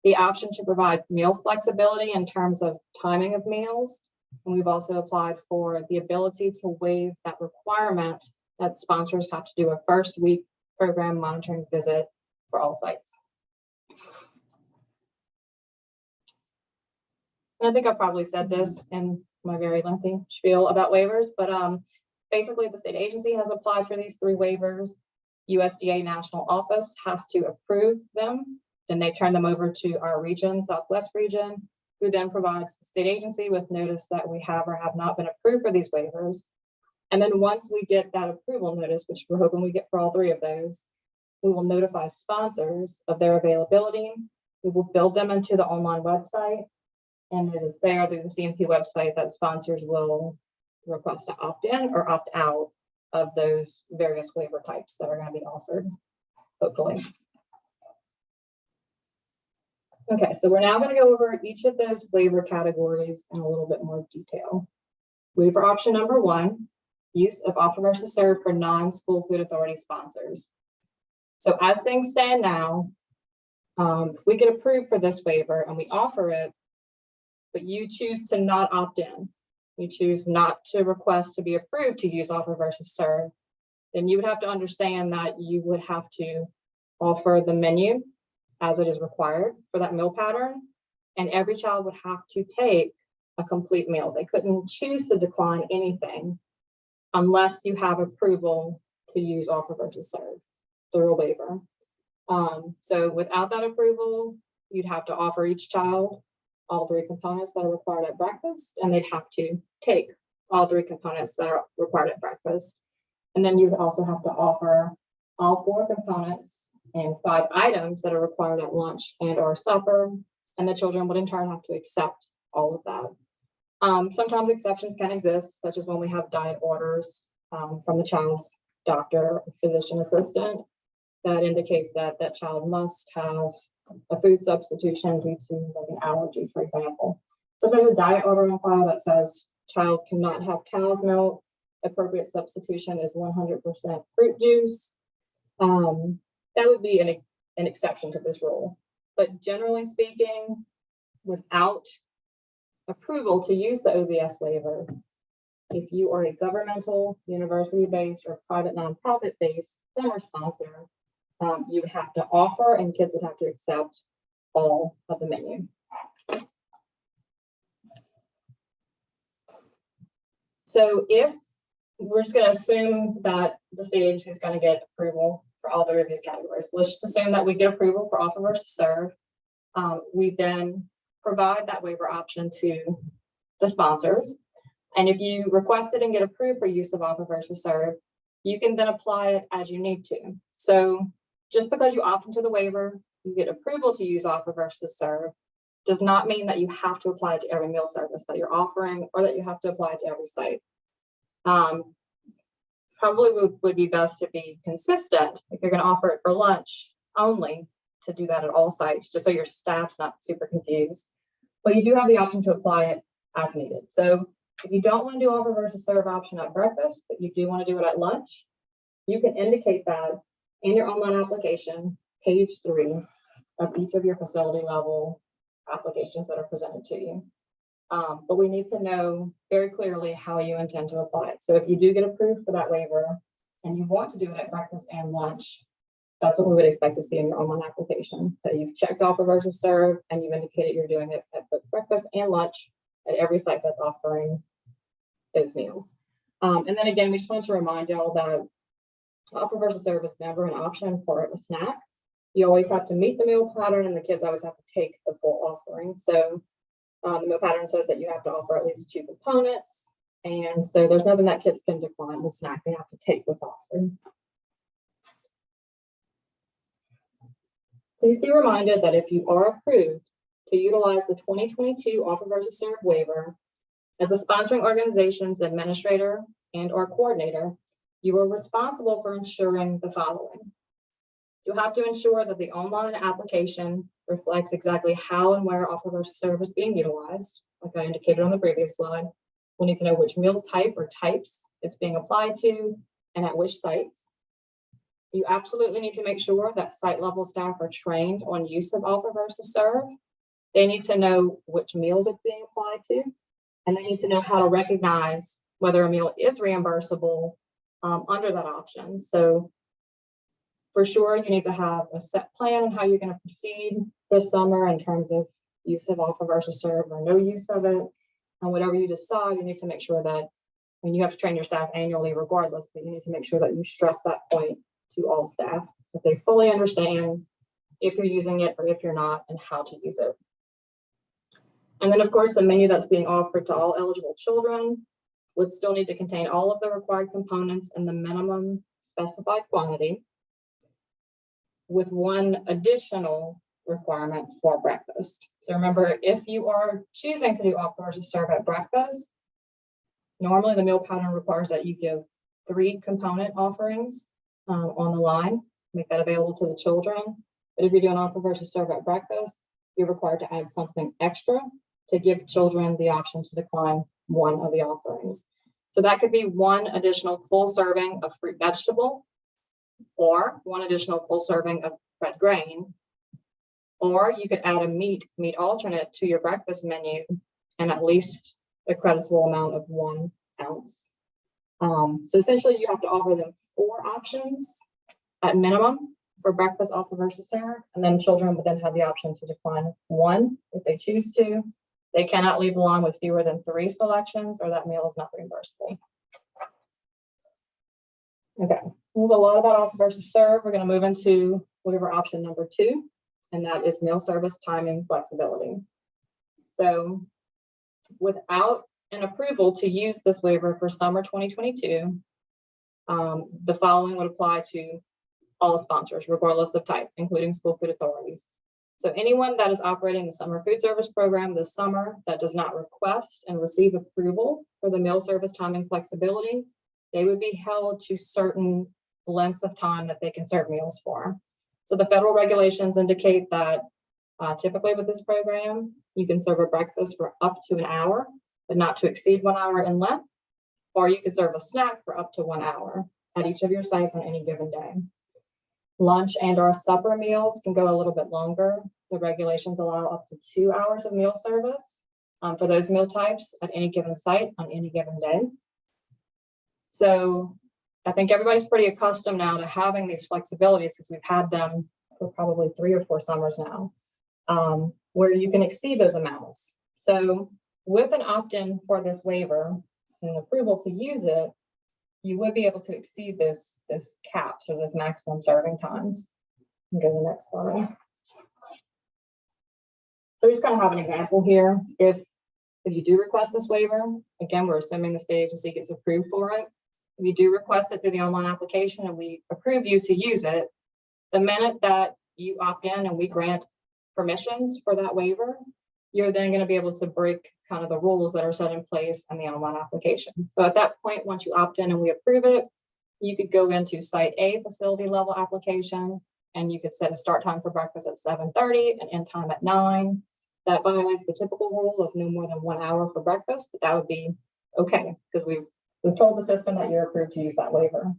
the option to provide meal flexibility in terms of timing of meals, and we've also applied for the ability to waive that requirement that sponsors have to do a first week program monitoring visit for all sites. And I think I've probably said this in my very lengthy spiel about waivers, but basically the state agency has applied for these 3 waivers. USDA national office has to approve them. Then they turn them over to our region, Southwest region, who then provides the state agency with notice that we have or have not been approved for these waivers. And then once we get that approval notice, which we're hoping we get for all 3 of those, we will notify sponsors of their availability. We will build them into the online website. And it is there through the CMP website that sponsors will request to opt in or opt out of those various waiver types that are going to be offered, hopefully. Okay, so we're now going to go over each of those waiver categories in a little bit more detail. Waiver option number 1, use of offer versus serve for non-school food authority sponsors. So as things stand now, if we get approved for this waiver and we offer it, but you choose to not opt in, you choose not to request to be approved to use offer versus serve, then you would have to understand that you would have to offer the menu as it is required for that meal pattern, and every child would have to take a complete meal. They couldn't choose to decline anything unless you have approval to use offer versus serve through a waiver. So without that approval, you'd have to offer each child all 3 components that are required at breakfast, and they'd have to take all 3 components that are required at breakfast. And then you would also have to offer all 4 components and 5 items that are required at lunch and or supper, and the children would in turn have to accept all of that. Sometimes exceptions can exist, such as when we have diet orders from the child's doctor or physician assistant that indicates that that child must have a food substitution due to like an allergy, for example. So there's a diet order on file that says child cannot have cow's milk. Appropriate substitution is 100% fruit juice. That would be an exception to this rule. But generally speaking, without approval to use the OVS waiver, if you are a governmental, university-based, or private nonprofit-based summer sponsor, you would have to offer and kids would have to accept all of the menu. So if we're just going to assume that the state agency is going to get approval for all three of these categories. Let's just assume that we get approval for offer versus serve. We then provide that waiver option to the sponsors. And if you request it and get approved for use of offer versus serve, you can then apply it as you need to. So just because you opt into the waiver, you get approval to use offer versus serve, does not mean that you have to apply it to every meal service that you're offering or that you have to apply it to every site. Probably would be best to be consistent if you're going to offer it for lunch only, to do that at all sites, just so your staff's not super confused. But you do have the option to apply it as needed. So if you don't want to do offer versus serve option at breakfast, but you do want to do it at lunch, you can indicate that in your online application, page 3 of each of your facility level applications that are presented to you. But we need to know very clearly how you intend to apply it. So if you do get approved for that waiver and you want to do it at breakfast and lunch, that's what we would expect to see in your online application, that you've checked offer versus serve and you've indicated you're doing it at both breakfast and lunch at every site that's offering those meals. And then again, we just want to remind y'all that offer versus serve is never an option for a snack. You always have to meet the meal pattern and the kids always have to take the full offering. So the meal pattern says that you have to offer at least 2 components. And so there's nothing that kids can decline with snack. They have to take what's offered. Please be reminded that if you are approved to utilize the 2022 offer versus serve waiver as a sponsoring organization's administrator and or coordinator, you are responsible for ensuring the following. You have to ensure that the online application reflects exactly how and where offer versus serve is being utilized, like I indicated on the previous slide. We need to know which meal type or types it's being applied to and at which sites. You absolutely need to make sure that site level staff are trained on use of offer versus serve. They need to know which meal it's being applied to, and they need to know how to recognize whether a meal is reimbursable under that option. So for sure, you need to have a set plan on how you're going to proceed this summer in terms of use of offer versus serve or no use of it. And whatever you decide, you need to make sure that, I mean, you have to train your staff annually regardless, but you need to make sure that you stress that point to all staff, that they fully understand if you're using it or if you're not and how to use it. And then of course, the menu that's being offered to all eligible children would still need to contain all of the required components in the minimum specified quantity, with one additional requirement for breakfast. So remember, if you are choosing to do offer versus serve at breakfast, normally the meal pattern requires that you give 3 component offerings on the line, make that available to the children. But if you're doing offer versus serve at breakfast, you're required to add something extra to give children the option to decline one of the offerings. So that could be 1 additional full serving of fruit vegetable, or 1 additional full serving of red grain, or you could add a meat alternate to your breakfast menu and at least a creditable amount of 1 ounce. So essentially you have to offer them 4 options at minimum for breakfast offer versus serve, and then children would then have the option to decline 1 if they choose to. They cannot leave the line with fewer than 3 selections or that meal is not reimbursable. Okay, there's a lot about offer versus serve. We're going to move into waiver option number 2, and that is meal service timing flexibility. So without an approval to use this waiver for summer 2022, the following would apply to all sponsors, regardless of type, including school food authorities. So anyone that is operating the summer food service program this summer that does not request and receive approval for the meal service timing flexibility, they would be held to certain lengths of time that they can serve meals for. So the federal regulations indicate that typically with this program, you can serve a breakfast for up to an hour, but not to exceed 1 hour in length, or you can serve a snack for up to 1 hour at each of your sites on any given day. Lunch and or supper meals can go a little bit longer. The regulations allow up to 2 hours of meal service for those meal types at any given site on any given day. So I think everybody's pretty accustomed now to having these flexibilities because we've had them for probably 3 or 4 summers now, where you can exceed those amounts. So with an opt-in for this waiver and approval to use it, you would be able to exceed those caps or those maximum serving times. Go to the next slide. So we just kind of have an example here. If you do request this waiver, again, we're assuming the state agency gets approved for it. If you do request it through the online application and we approve you to use it, the minute that you opt in and we grant permissions for that waiver, you're then going to be able to break kind of the rules that are set in place in the online application. So at that point, once you opt in and we approve it, you could go into Site A facility level application, and you could set a start time for breakfast at 7:30 and end time at 9. That violates the typical rule of no more than 1 hour for breakfast, but that would be okay because we've told the system that you're approved to use that waiver.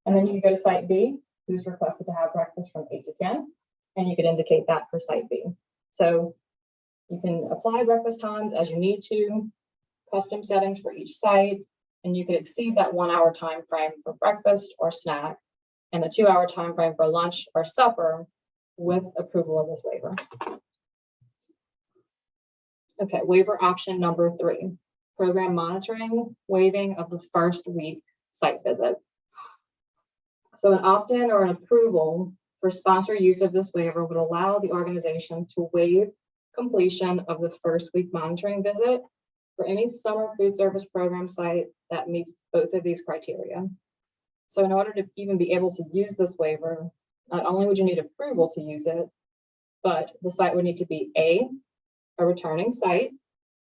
And then you can go to Site B, who's requested to have breakfast from 8 to 10, and you could indicate that for Site B. So you can apply breakfast times as you need to, custom settings for each site, and you can exceed that 1 hour time frame for breakfast or snack, and the 2 hour time frame for lunch or supper with approval of this waiver. Okay, waiver option number 3, program monitoring, waiving of the first week site visit. So an opt-in or an approval for sponsor use of this waiver would allow the organization to waive completion of the first week monitoring visit for any summer food service program site that meets both of these criteria. So in order to even be able to use this waiver, not only would you need approval to use it, but the site would need to be A, a returning site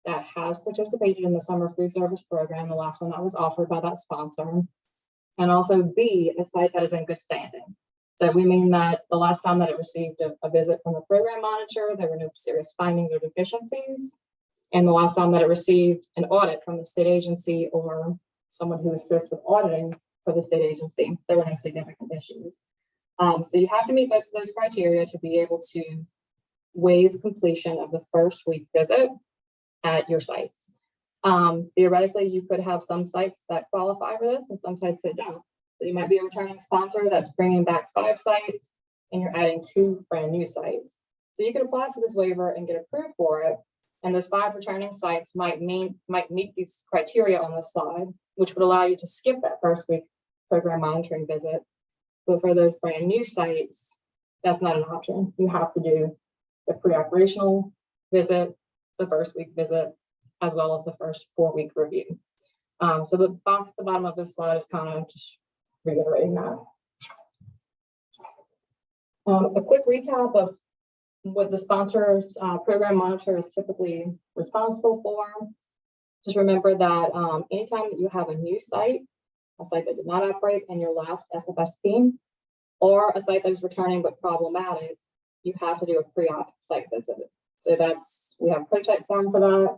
that has participated in the summer food service program, the last one that was offered by that sponsor, and also B, a site that is in good standing. So we mean that the last time that it received a visit from the program monitor, there were no serious findings or deficiencies. And the last time that it received an audit from the state agency or someone who assists with auditing for the state agency, there were no significant issues. So you have to meet both of those criteria to be able to waive completion of the first week visit at your sites. Theoretically, you could have some sites that qualify for this and some sites that don't. So you might be a returning sponsor that's bringing back 5 sites and you're adding 2 brand new sites. So you could apply for this waiver and get approved for it. And those 5 returning sites might meet these criteria on this slide, which would allow you to skip that first week program monitoring visit. But for those brand new sites, that's not an option. You have to do the pre-operational visit, the first week visit, as well as the first 4-week review. So the box at the bottom of this slide is kind of just reiterating that. A quick recap of what the sponsor's program monitor is typically responsible for. Just remember that anytime that you have a new site, a site that did not operate in your last Sfsp, or a site that is returning but problematic, you have to do a pre-op site visit. So we have a prototype form for that,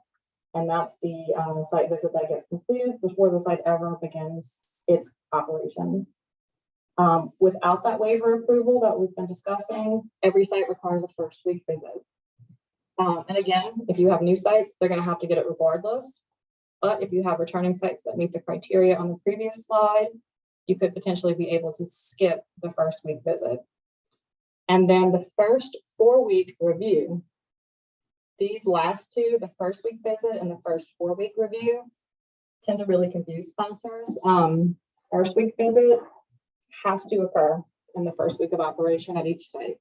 and that's the site visit that gets completed before the site ever begins its operations. Without that waiver approval that we've been discussing, every site requires a first week visit. And again, if you have new sites, they're going to have to get it regardless. But if you have returning sites that meet the criteria on the previous slide, you could potentially be able to skip the first week visit. And then the first 4-week review, these last 2, the first week visit and the first 4-week review, tend to really confuse sponsors. First week visit has to occur in the first week of operation at each site.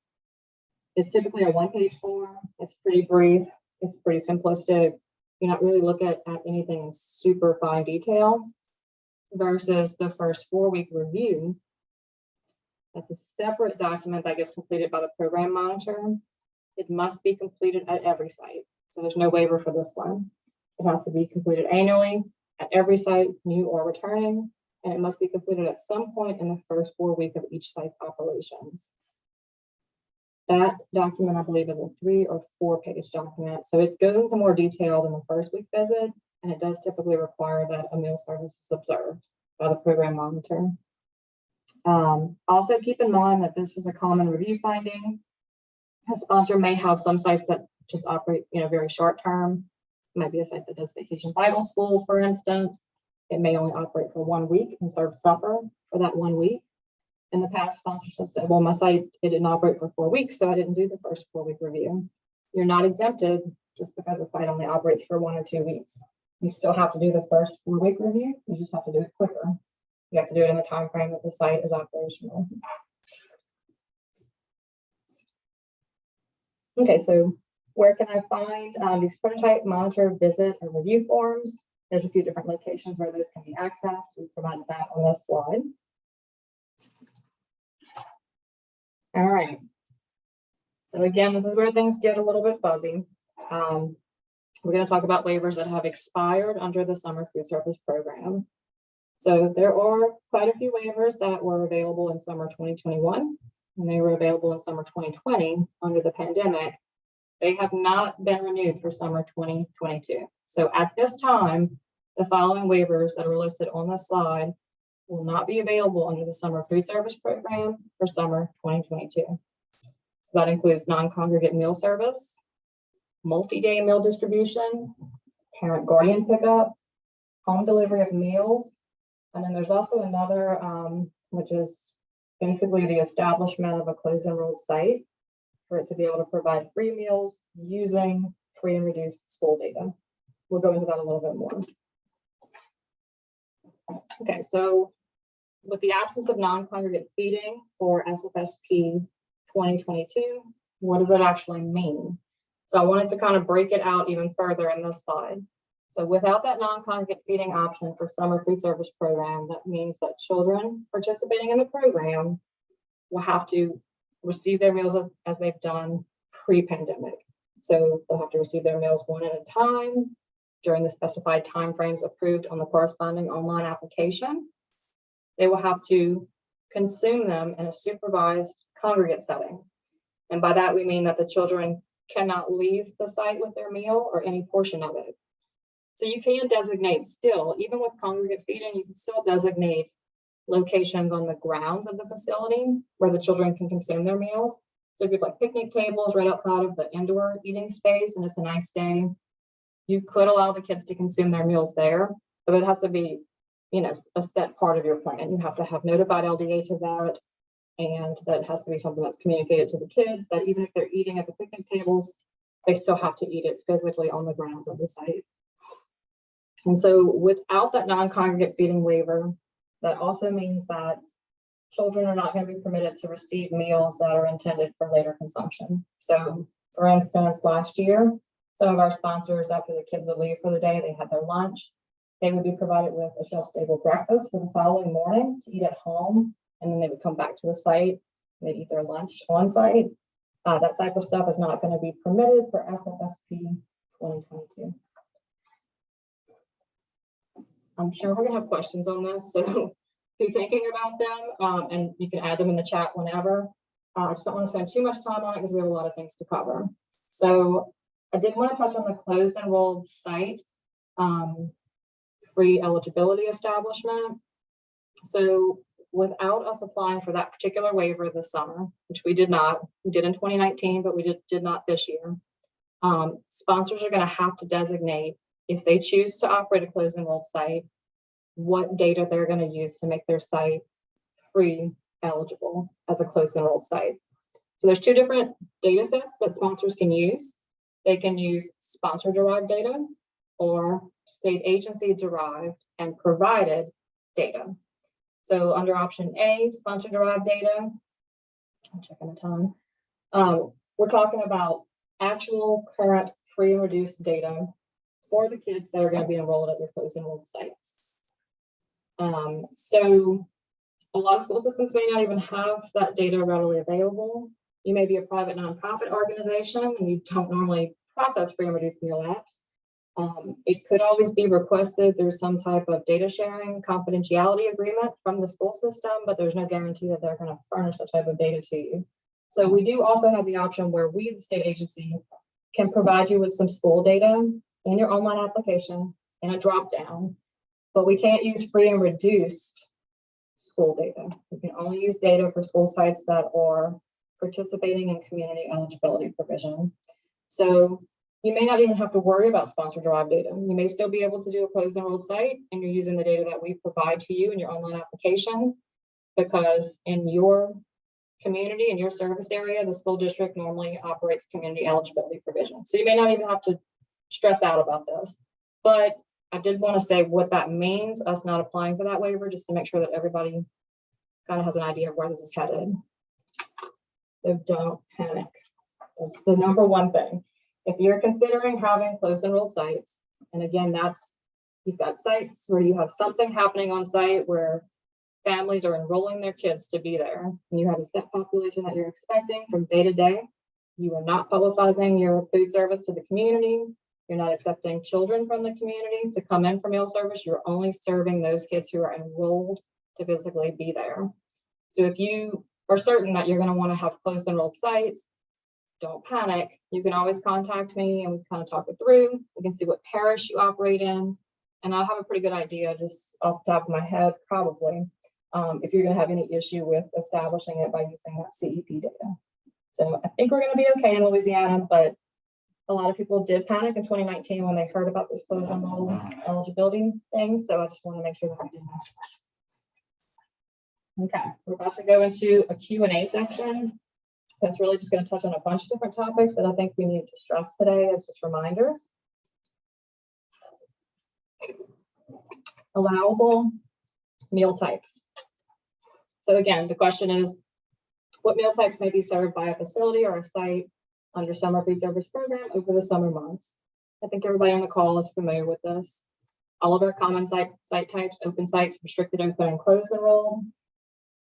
It's typically a 1-page form. It's pretty brief. It's pretty simplistic. You're not really looking at anything in super fine detail versus the first 4-week review. That's a separate document that gets completed by the program monitor. It must be completed at every site. So there's no waiver for this one. It has to be completed annually at every site, new or returning, and it must be completed at some point in the first 4 weeks of each site's operations. That document, I believe, is a 3 or 4-page document. So it goes into more detail than the first week visit, and it does typically require that a meal service is observed by the program monitor. Also keep in mind that this is a common review finding. A sponsor may have some sites that just operate, very short term. It might be a site that does vacation Bible school, for instance. It may only operate for 1 week and serve supper for that 1 week. In the past, sponsors have said, well, my site, it didn't operate for 4 weeks, so I didn't do the first 4-week review. You're not exempted just because the site only operates for 1 or 2 weeks. You still have to do the first 4-week review. You just have to do it quicker. You have to do it in the time frame that the site is operational. Okay, so where can I find these prototype, monitor, visit, and review forms? There's a few different locations where those can be accessed. We provided that on this slide. All right. So again, this is where things get a little bit fuzzy. We're going to talk about waivers that have expired under the summer food service program. So there are quite a few waivers that were available in summer 2021, and they were available in summer 2020 under the pandemic. They have not been renewed for summer 2022. So at this time, the following waivers that are listed on the slide will not be available under the summer food service program for summer 2022. So that includes non-congregate meal service, multi-day meal distribution, parent guardian pickup, home delivery of meals, and then there's also another, which is basically the establishment of a closed enrolled site for it to be able to provide free meals using free and reduced school data. We'll go into that a little bit more. Okay, so with the absence of non-congregate feeding for Sfsp 2022, what does it actually mean? So I wanted to kind of break it out even further in this slide. So without that non-congregate feeding option for summer food service program, that means that children participating in the program will have to receive their meals as they've done pre-pandemic. So they'll have to receive their meals one at a time during the specified timeframes approved on the corresponding online application. They will have to consume them in a supervised congregate setting. And by that, we mean that the children cannot leave the site with their meal or any portion of it. So you can designate still, even with congregate feeding, you can still designate locations on the grounds of the facility where the children can consume their meals. So if you have like picnic tables right outside of the indoor eating space and it's a nice day, you could allow the kids to consume their meals there, but it has to be, you know, a set part of your plan. You have to have notified LDH of that, and that has to be something that's communicated to the kids that even if they're eating at the picnic tables, they still have to eat it physically on the grounds of the site. And so without that non-congregate feeding waiver, that also means that children are not going to be permitted to receive meals that are intended for later consumption. So for instance, last year, some of our sponsors, after the kids would leave for the day, they had their lunch. They would be provided with a shelf-stable breakfast for the following morning to eat at home, and then they would come back to the site and they'd eat their lunch on site. That type of stuff is not going to be permitted for Sfsp 2022. I'm sure we're going to have questions on this, so be thinking about them, and you can add them in the chat whenever. I just don't want to spend too much time on it because we have a lot of things to cover. So I did want to touch on the closed enrolled site free eligibility establishment. So without us applying for that particular waiver this summer, which we did not, we did in 2019, but we did not this year, sponsors are going to have to designate, if they choose to operate a closed enrolled site, what data they're going to use to make their site free eligible as a closed enrolled site. So there's two different data sets that sponsors can use. They can use sponsor derived data or state agency derived and provided data. So under option A, sponsor derived data, I'm checking the time. We're talking about actual current free and reduced data for the kids that are going to be enrolled at your closed enrolled sites. So a lot of school systems may not even have that data readily available. You may be a private nonprofit organization and you don't normally process free and reduced meal apps. It could always be requested through some type of data sharing confidentiality agreement from the school system, but there's no guarantee that they're going to furnish that type of data to you. So we do also have the option where we, the state agency, can provide you with some school data in your online application in a drop down, but we can't use free and reduced school data. We can only use data for school sites that are participating in community eligibility provision. So you may not even have to worry about sponsor derived data. You may still be able to do a closed enrolled site and you're using the data that we provide to you in your online application. because in your community, in your service area, the school district normally operates community eligibility provision. So you may not even have to stress out about this, but I did want to say what that means, us not applying for that waiver, just to make sure that everybody kind of has an idea of where this is headed. So don't panic. That's the number one thing. If you're considering having close enrolled sites, and again, you've got sites where you have something happening on site where families are enrolling their kids to be there, and you have a set population that you're expecting from day to day. You are not publicizing your food service to the community. You're not accepting children from the community to come in for meal service. You're only serving those kids who are enrolled to physically be there. So if you are certain that you're going to want to have close enrolled sites, don't panic. You can always contact me and we kind of talk it through. We can see what parish you operate in. And I'll have a pretty good idea just off the top of my head, probably, if you're going to have any issue with establishing it by using that CEP data. So I think we're going to be okay in Louisiana, but a lot of people did panic in 2019 when they heard about this closed enrolled eligibility thing. So I just want to make sure that we didn't. Okay, we're about to go into a Q&A section. That's really just going to touch on a bunch of different topics that I think we need to stress today as just reminders. Allowable meal types. So again, the question is, what meal types may be served by a facility or a site under summer food service program over the summer months? I think everybody on the call is familiar with this. All of our common site types, open sites, restricted open, and closed enrolled,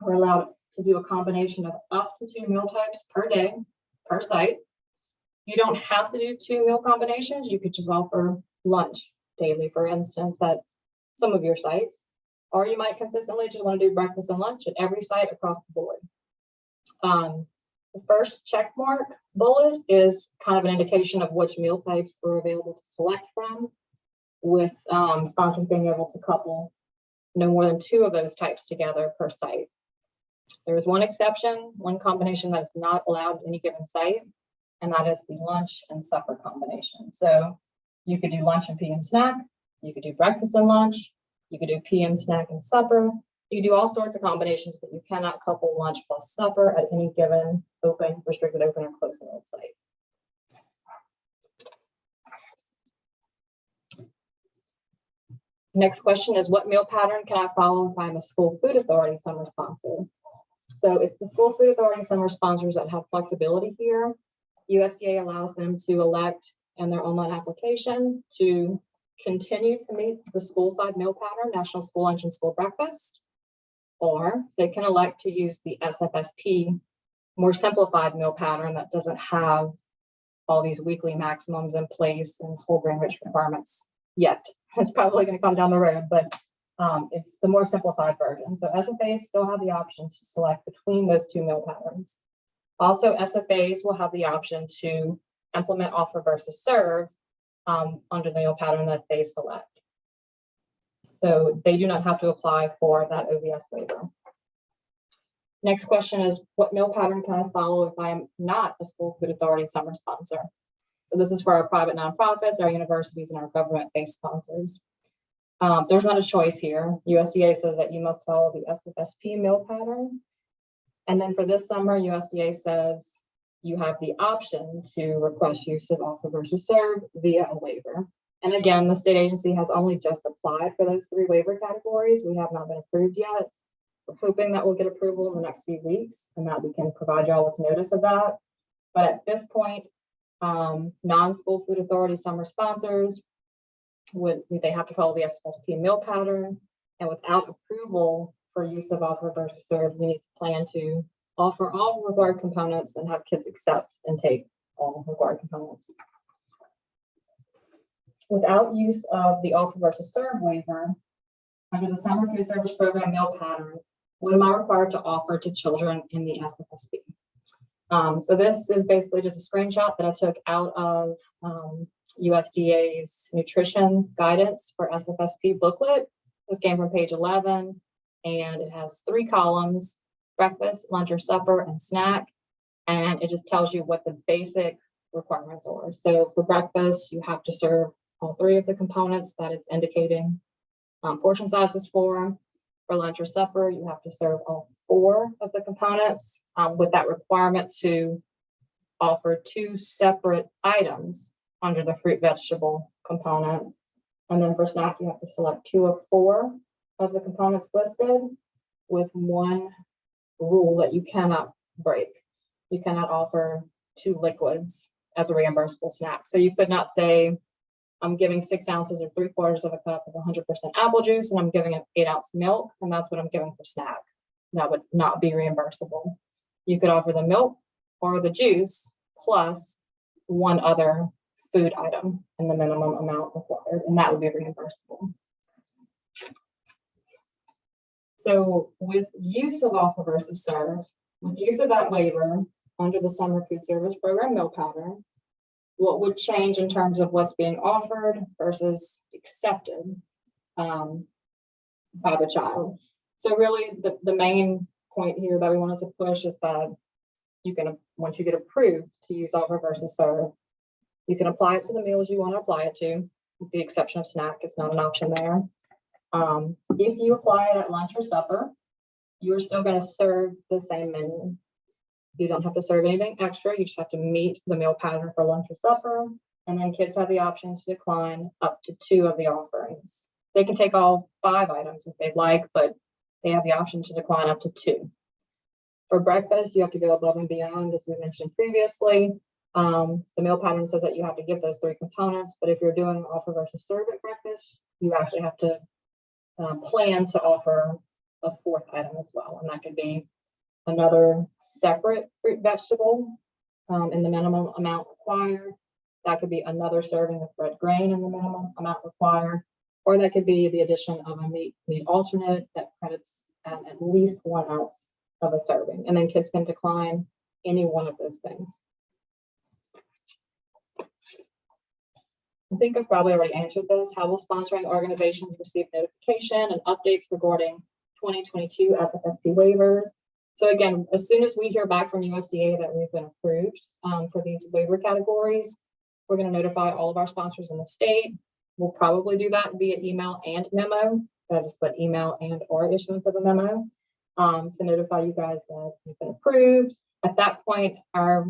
are allowed to do a combination of up to 2 meal types per day, per site. You don't have to do 2 meal combinations. You could just offer lunch daily, for instance, at some of your sites. Or you might consistently just want to do breakfast and lunch at every site across the board. The first check mark bullet is kind of an indication of which meal types are available to select from, with sponsors being able to couple no more than 2 of those types together per site. There is one exception, one combination that is not allowed at any given site, and that is the lunch and supper combination. So you could do lunch and PM snack, you could do breakfast and lunch, you could do PM snack and supper. You can do all sorts of combinations, but you cannot couple lunch plus supper at any given open, restricted open, or closed enrolled site. Next question is, what meal pattern can I follow if I'm a school food authority summer sponsor? So it's the school food authority summer sponsors that have flexibility here. USDA allows them to elect in their online application to continue to meet the school side meal pattern, National School Lunch and School Breakfast, or they can elect to use the Sfsp more simplified meal pattern that doesn't have all these weekly maximums in place and whole grain rich requirements yet. It's probably going to come down the road, but it's the more simplified version. So SFAs still have the option to select between those 2 meal patterns. Also, SFAs will have the option to implement offer versus serve under the meal pattern that they select. So they do not have to apply for that OVS waiver. Next question is, what meal pattern can I follow if I am not a school food authority summer sponsor? So this is for our private nonprofits, our universities, and our government-based sponsors. There's not a choice here. USDA says that you must follow the Sfsp meal pattern. And then for this summer, USDA says you have the option to request use of offer versus serve via a waiver. And again, the state agency has only just applied for those 3 waiver categories. We have not been approved yet. We're hoping that we'll get approval in the next few weeks and that we can provide y'all with notice of that. But at this point, non-school food authority summer sponsors they have to follow the Sfsp meal pattern, and without approval for use of offer versus serve, you need to plan to offer all required components and have kids accept and take all required components. Without use of the offer versus serve waiver, under the summer food service program meal pattern, what am I required to offer to children in the Sfsp? So this is basically just a screenshot that I took out of USDA's nutrition guidance for Sfsp booklet. This came from page 11, and it has 3 columns: breakfast, lunch or supper, and snack. And it just tells you what the basic requirements are. So for breakfast, you have to serve all 3 of the components that it's indicating portion sizes for. For lunch or supper, you have to serve all 4 of the components, with that requirement to offer 2 separate items under the fruit vegetable component. And then for snack, you have to select 2 of 4 of the components listed, with one rule that you cannot break. You cannot offer 2 liquids as a reimbursable snack. So you could not say, I'm giving 6 ounces or 3/4 of a cup of 100% apple juice, and I'm giving an 8-ounce milk, and that's what I'm giving for snack. That would not be reimbursable. You could offer the milk or the juice plus one other food item in the minimum amount required, and that would be reimbursable. So with use of offer versus serve, with use of that waiver under the summer food service program meal pattern, what would change in terms of what's being offered versus accepted by the child? So really the main point here that we wanted to push is that you can, once you get approved to use offer versus serve, you can apply it to the meals you want to apply it to, with the exception of snack. It's not an option there. If you apply it at lunch or supper, you're still going to serve the same menu. You don't have to serve anything extra. You just have to meet the meal pattern for lunch or supper. And then kids have the option to decline up to 2 of the offerings. They can take all 5 items if they'd like, but they have the option to decline up to 2. For breakfast, you have to go above and beyond, as we mentioned previously. The meal pattern says that you have to give those 3 components, but if you're doing offer versus serve at breakfast, you actually have to plan to offer a 4th item as well. And that could be another separate fruit vegetable in the minimum amount required. That could be another serving of red grain in the minimum amount required, or that could be the addition of a meat alternate that credits at least 1 ounce of a serving. And then kids can decline any one of those things. I think I've probably already answered this. How will sponsoring organizations receive notification and updates regarding 2022 Sfsp waivers? So again, as soon as we hear back from USDA that we've been approved for these waiver categories, we're going to notify all of our sponsors in the state. We'll probably do that via email and memo. I just put email and or issuance of a memo to notify you guys that we've been approved. At that point, our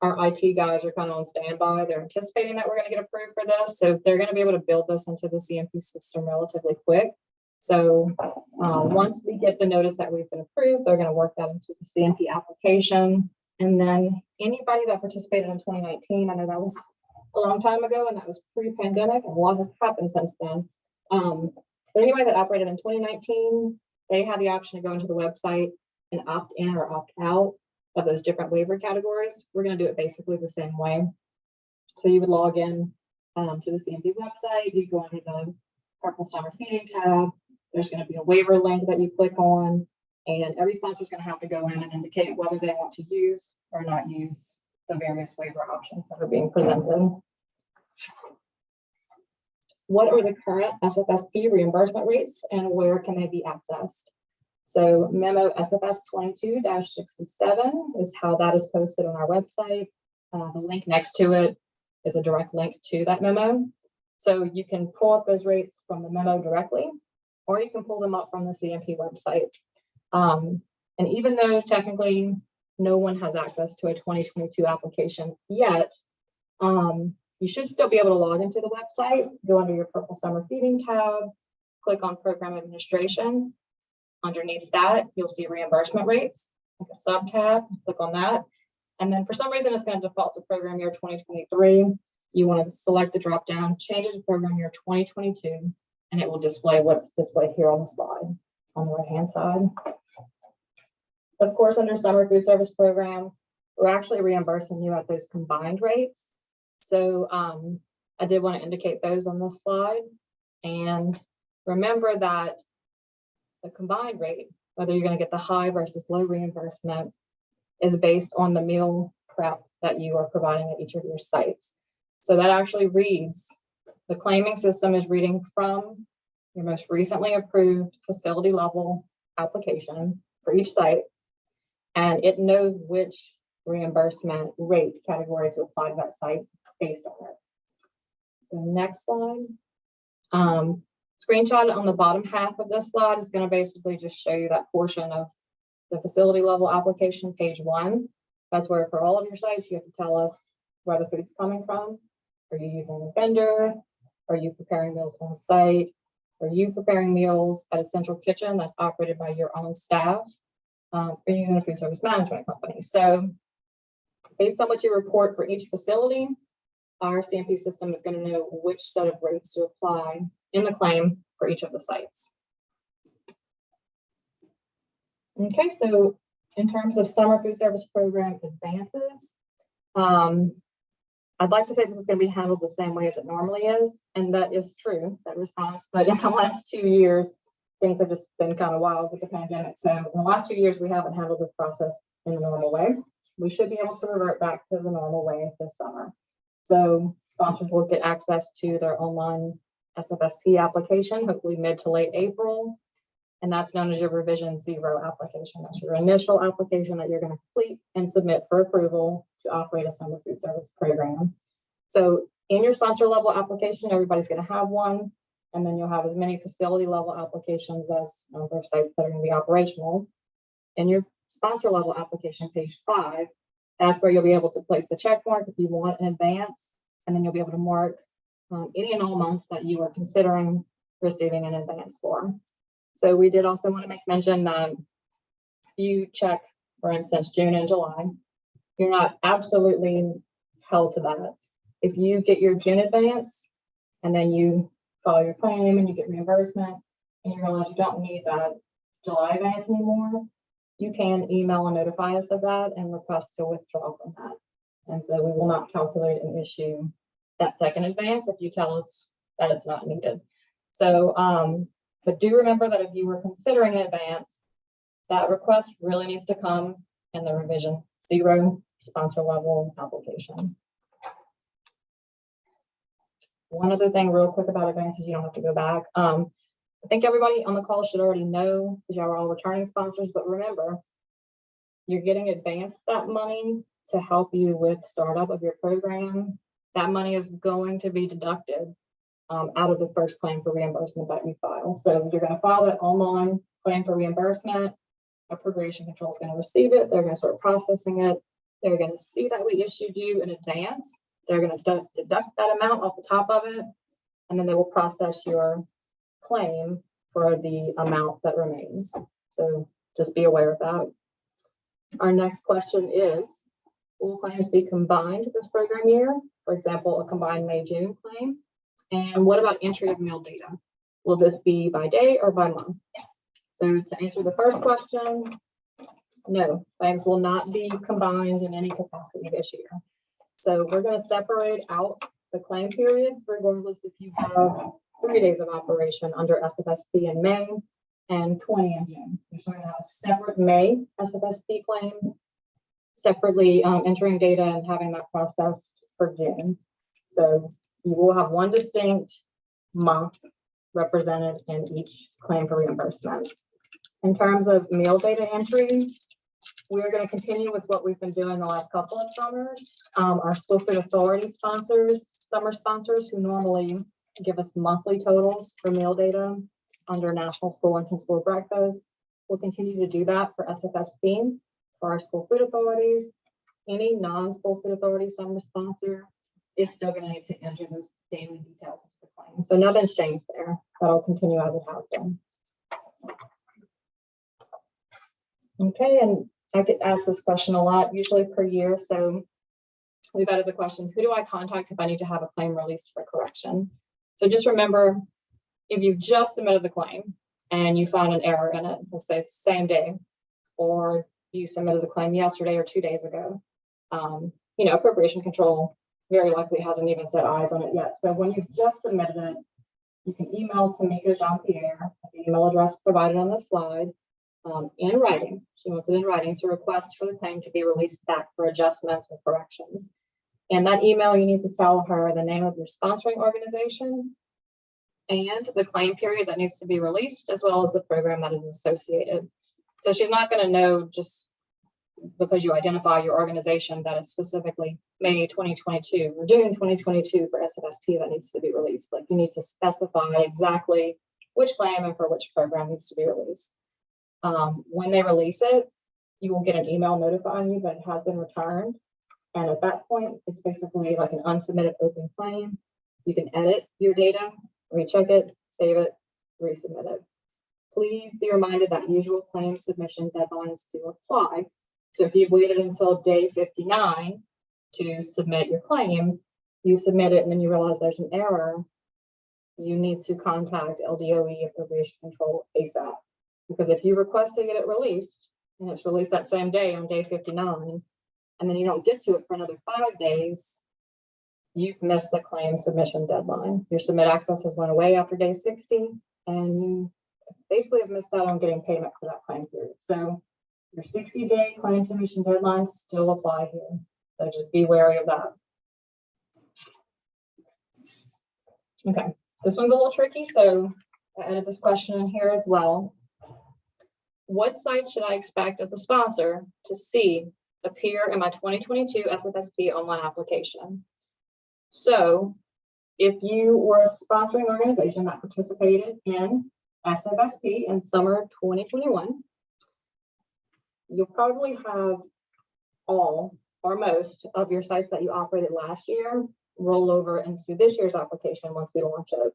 IT guys are kind of on standby. They're anticipating that we're going to get approved for this. So they're going to be able to build this into the CMP system relatively quick. So once we get the notice that we've been approved, they're going to work that into the CMP application. And then anybody that participated in 2019, I know that was a long time ago and that was pre-pandemic, and a lot has happened since then. But anybody that operated in 2019, they had the option to go into the website and opt in or opt out of those different waiver categories. We're going to do it basically the same way. So you would log in to the CMP website, you go under the purple summer feeding tab. There's going to be a waiver link that you click on, and every sponsor is going to have to go in and indicate whether they want to use or not use the various waiver options that are being presented. What are the current Sfsp reimbursement rates and where can they be accessed? So memo SFS 22-67 is how that is posted on our website. The link next to it is a direct link to that memo. So you can pull up those rates from the memo directly, or you can pull them up from the CMP website. And even though technically no one has access to a 2022 application yet, you should still be able to log into the website, go under your purple summer feeding tab, click on program administration. Underneath that, you'll see reimbursement rates, like a sub tab, click on that. And then for some reason, it's going to default to program year 2023. You want to select the drop down, change it to program year 2022, and it will display what's displayed here on the slide on the right-hand side. Of course, under summer food service program, we're actually reimbursing you at those combined rates. So I did want to indicate those on this slide. And remember that the combined rate, whether you're going to get the high versus low reimbursement, is based on the meal prep that you are providing at each of your sites. So that actually reads, the claiming system is reading from your most recently approved facility level application for each site, and it knows which reimbursement rate category to apply to that site based on it. So next slide. Screenshot on the bottom half of this slide is going to basically just show you that portion of the facility level application, page 1. That's where for all of your sites, you have to tell us where the food's coming from. Are you using a vendor? Are you preparing meals on site? Are you preparing meals at a central kitchen that's operated by your own staff? Are you using a food service management company? So based on what you report for each facility, our CMP system is going to know which set of rates to apply in the claim for each of the sites. Okay, so in terms of summer food service program advances, I'd like to say this is going to be handled the same way as it normally is, and that is true, that response, but in the last 2 years, things have just been kind of wild with the pandemic. So in the last 2 years, we haven't handled this process in the normal way. We should be able to revert back to the normal way this summer. So sponsors will get access to their online Sfsp application, hopefully mid to late April. And that's known as your revision 0 application. That's your initial application that you're going to complete and submit for approval to operate a summer food service program. So in your sponsor level application, everybody's going to have one, and then you'll have as many facility level applications as number of sites that are going to be operational. In your sponsor level application, page 5, that's where you'll be able to place the check mark if you want in advance, and then you'll be able to mark any and all months that you are considering receiving an advance for. So we did also want to make mention that you check, for instance, June and July, you're not absolutely held to that. If you get your June advance and then you file your claim and you get reimbursement and you realize you don't need that July advance anymore, you can email and notify us of that and request to withdraw from that. And so we will not calculate and issue that second advance if you tell us that it's not needed. So, but do remember that if you were considering an advance, that request really needs to come in the revision 0 sponsor level application. One other thing real quick about advances, you don't have to go back. I think everybody on the call should already know because y'all are all returning sponsors, but remember, you're getting advanced that money to help you with startup of your program. That money is going to be deducted out of the first claim for reimbursement that you file. So you're going to file that online claim for reimbursement. Appropriation control is going to receive it. They're going to start processing it. They're going to see that we issued you in advance. They're going to deduct that amount off the top of it, and then they will process your claim for the amount that remains. So just be aware of that. Our next question is, will claims be combined this program year? For example, a combined May-June claim. And what about entry of meal data? Will this be by day or by month? So to answer the first question, no, claims will not be combined in any capacity this year. So we're going to separate out the claim periods, regardless if you have 3 days of operation under Sfsp in May and 20 in June. You're still going to have a separate May Sfsp claim, separately entering data and having that processed for June. So you will have one distinct month represented in each claim for reimbursement. In terms of meal data entry, we're going to continue with what we've been doing the last couple of summers. Our school food authority sponsors, summer sponsors who normally give us monthly totals for meal data under National School Lunch and School Breakfast. We'll continue to do that for Sfsp for our school food authorities. Any non-school food authority summer sponsor is still going to need to enter those daily details into the claim. So nothing's changed there. That'll continue as it has been. Okay, and I get asked this question a lot, usually per year. So we've added the question, who do I contact if I need to have a claim released for correction? So just remember, if you just submitted the claim and you found an error in it, let's say it's the same day, or you submitted the claim yesterday or 2 days ago, appropriation control very likely hasn't even set eyes on it yet. So when you've just submitted it, you can email Tamika Jean-Pierre at the email address provided on the slide in writing. She wants it in writing to request for the claim to be released back for adjustments or corrections. In that email, you need to tell her the name of your sponsoring organization and the claim period that needs to be released, as well as the program that is associated. So she's not going to know just because you identify your organization that it's specifically May 2022 or June 2022 for Sfsp that needs to be released. Like you need to specify exactly which claim and for which program needs to be released. When they release it, you will get an email notifying you that it has been returned. And at that point, it's basically like an unsubmitted open claim. You can edit your data, recheck it, save it, resubmit it. Please be reminded that usual claim submission deadlines do apply. So if you've waited until day 59 to submit your claim, you submit it and then you realize there's an error, you need to contact LDOE Appropriation Control ASAP. Because if you request to get it released, and it's released that same day on day 59, and then you don't get to it for another 5 days, you've missed the claim submission deadline. Your submit access has went away after day 60, and you basically have missed out on getting payment for that claim period. So your 60-day claim submission deadlines still apply here. So just be wary of that. Okay, this one's a little tricky, so I added this question in here as well. What site should I expect as a sponsor to see appear in my 2022 SFSP online application? So if you were a sponsoring organization that participated in SFSP in summer 2021, you'll probably have all or most of your sites that you operated last year roll over into this year's application once we launch it.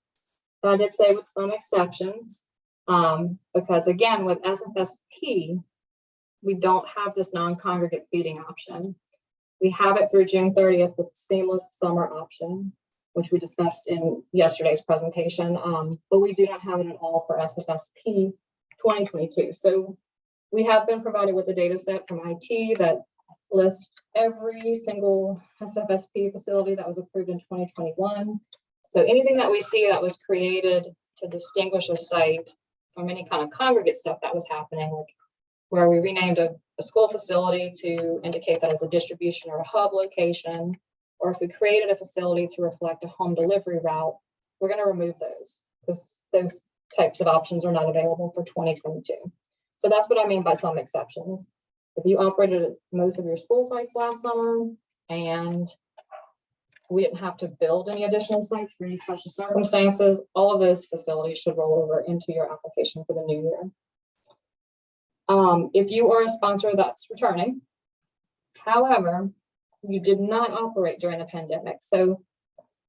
But I did say with some exceptions, because again, with SFSP, we don't have this non-congregate feeding option. We have it through June 30th with the seamless summer option, which we discussed in yesterday's presentation, but we do not have it at all for SFSP 2022. So we have been provided with a data set from IT that lists every single SFSP facility that was approved in 2021. So anything that we see that was created to distinguish a site from any kind of congregate stuff that was happening, like where we renamed a school facility to indicate that it's a distribution or a hub location, or if we created a facility to reflect a home delivery route, we're going to remove those because those types of options are not available for 2022. So that's what I mean by some exceptions. If you operated at most of your school sites last summer and we didn't have to build any additional sites for any special circumstances, all of those facilities should roll over into your application for the new year. If you are a sponsor that's returning, however, you did not operate during the pandemic. So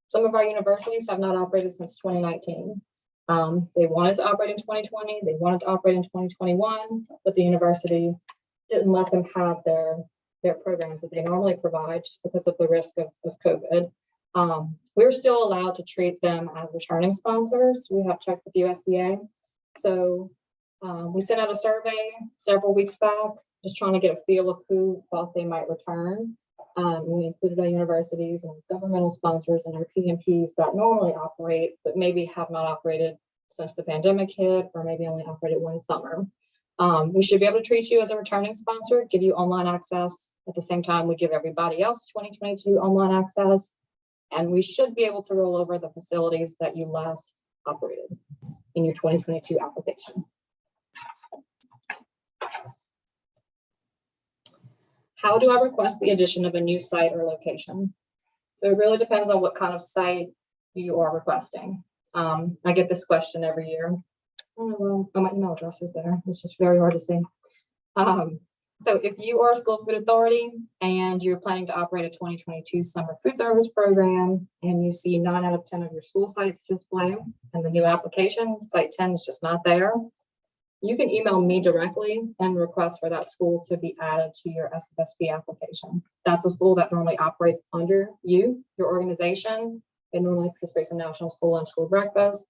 some of our universities have not operated since 2019. They wanted to operate in 2020, they wanted to operate in 2021, but the university didn't let them have their programs that they normally provide just because of the risk of COVID. We're still allowed to treat them as returning sponsors. We have checked with USDA. So we sent out a survey several weeks back, just trying to get a feel of who thought they might return. We included our universities and governmental sponsors and our PMPs that normally operate, but maybe have not operated since the pandemic hit, or maybe only operated one summer. We should be able to treat you as a returning sponsor, give you online access. At the same time, we give everybody else 2022 online access, and we should be able to roll over the facilities that you last operated in your 2022 application. How do I request the addition of a new site or location? So it really depends on what kind of site you are requesting. I get this question every year. Oh, my email address is there. It's just very hard to see. So if you are a school food authority and you're planning to operate a 2022 summer food service program and you see 9 out of 10 of your school sites display and the new application, site 10 is just not there, you can email me directly and request for that school to be added to your SFSP application. That's a school that normally operates under you, your organization. It normally participates in National School Lunch, School Breakfast.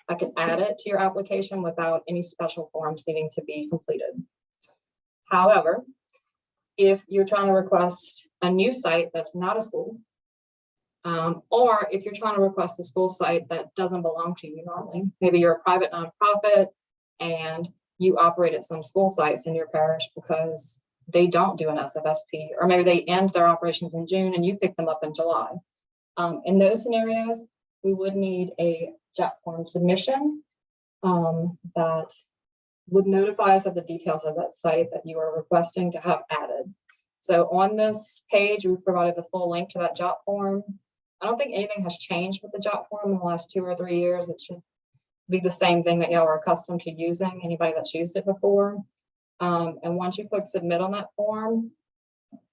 I can add it to your application without any special forms needing to be completed. However, if you're trying to request a new site that's not a school, or if you're trying to request a school site that doesn't belong to you normally, maybe you're a private nonprofit and you operate at some school sites in your parish because they don't do an SFSP, or maybe they end their operations in June and you pick them up in July. In those scenarios, we would need a JOT form submission that would notify us of the details of that site that you are requesting to have added. So on this page, we've provided the full link to that JOT form. I don't think anything has changed with the JOT form in the last 2 or 3 years. It should be the same thing that y'all are accustomed to using, anybody that's used it before. And once you click submit on that form,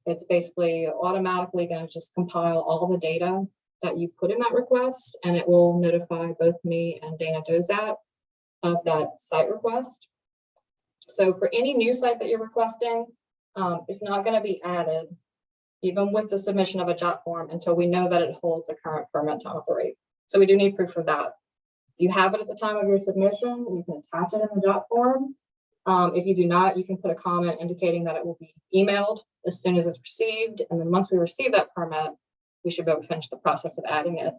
it's basically automatically going to just compile all the data that you put in that request, and it will notify both me and Dana Dozat of that site request. So for any new site that you're requesting, it's not going to be added, even with the submission of a JOT form, until we know that it holds a current permit to operate. So we do need proof of that. If you have it at the time of your submission, you can attach it in the JOT form. If you do not, you can put a comment indicating that it will be emailed as soon as it's received. And then once we receive that permit, we should be able to finish the process of adding it.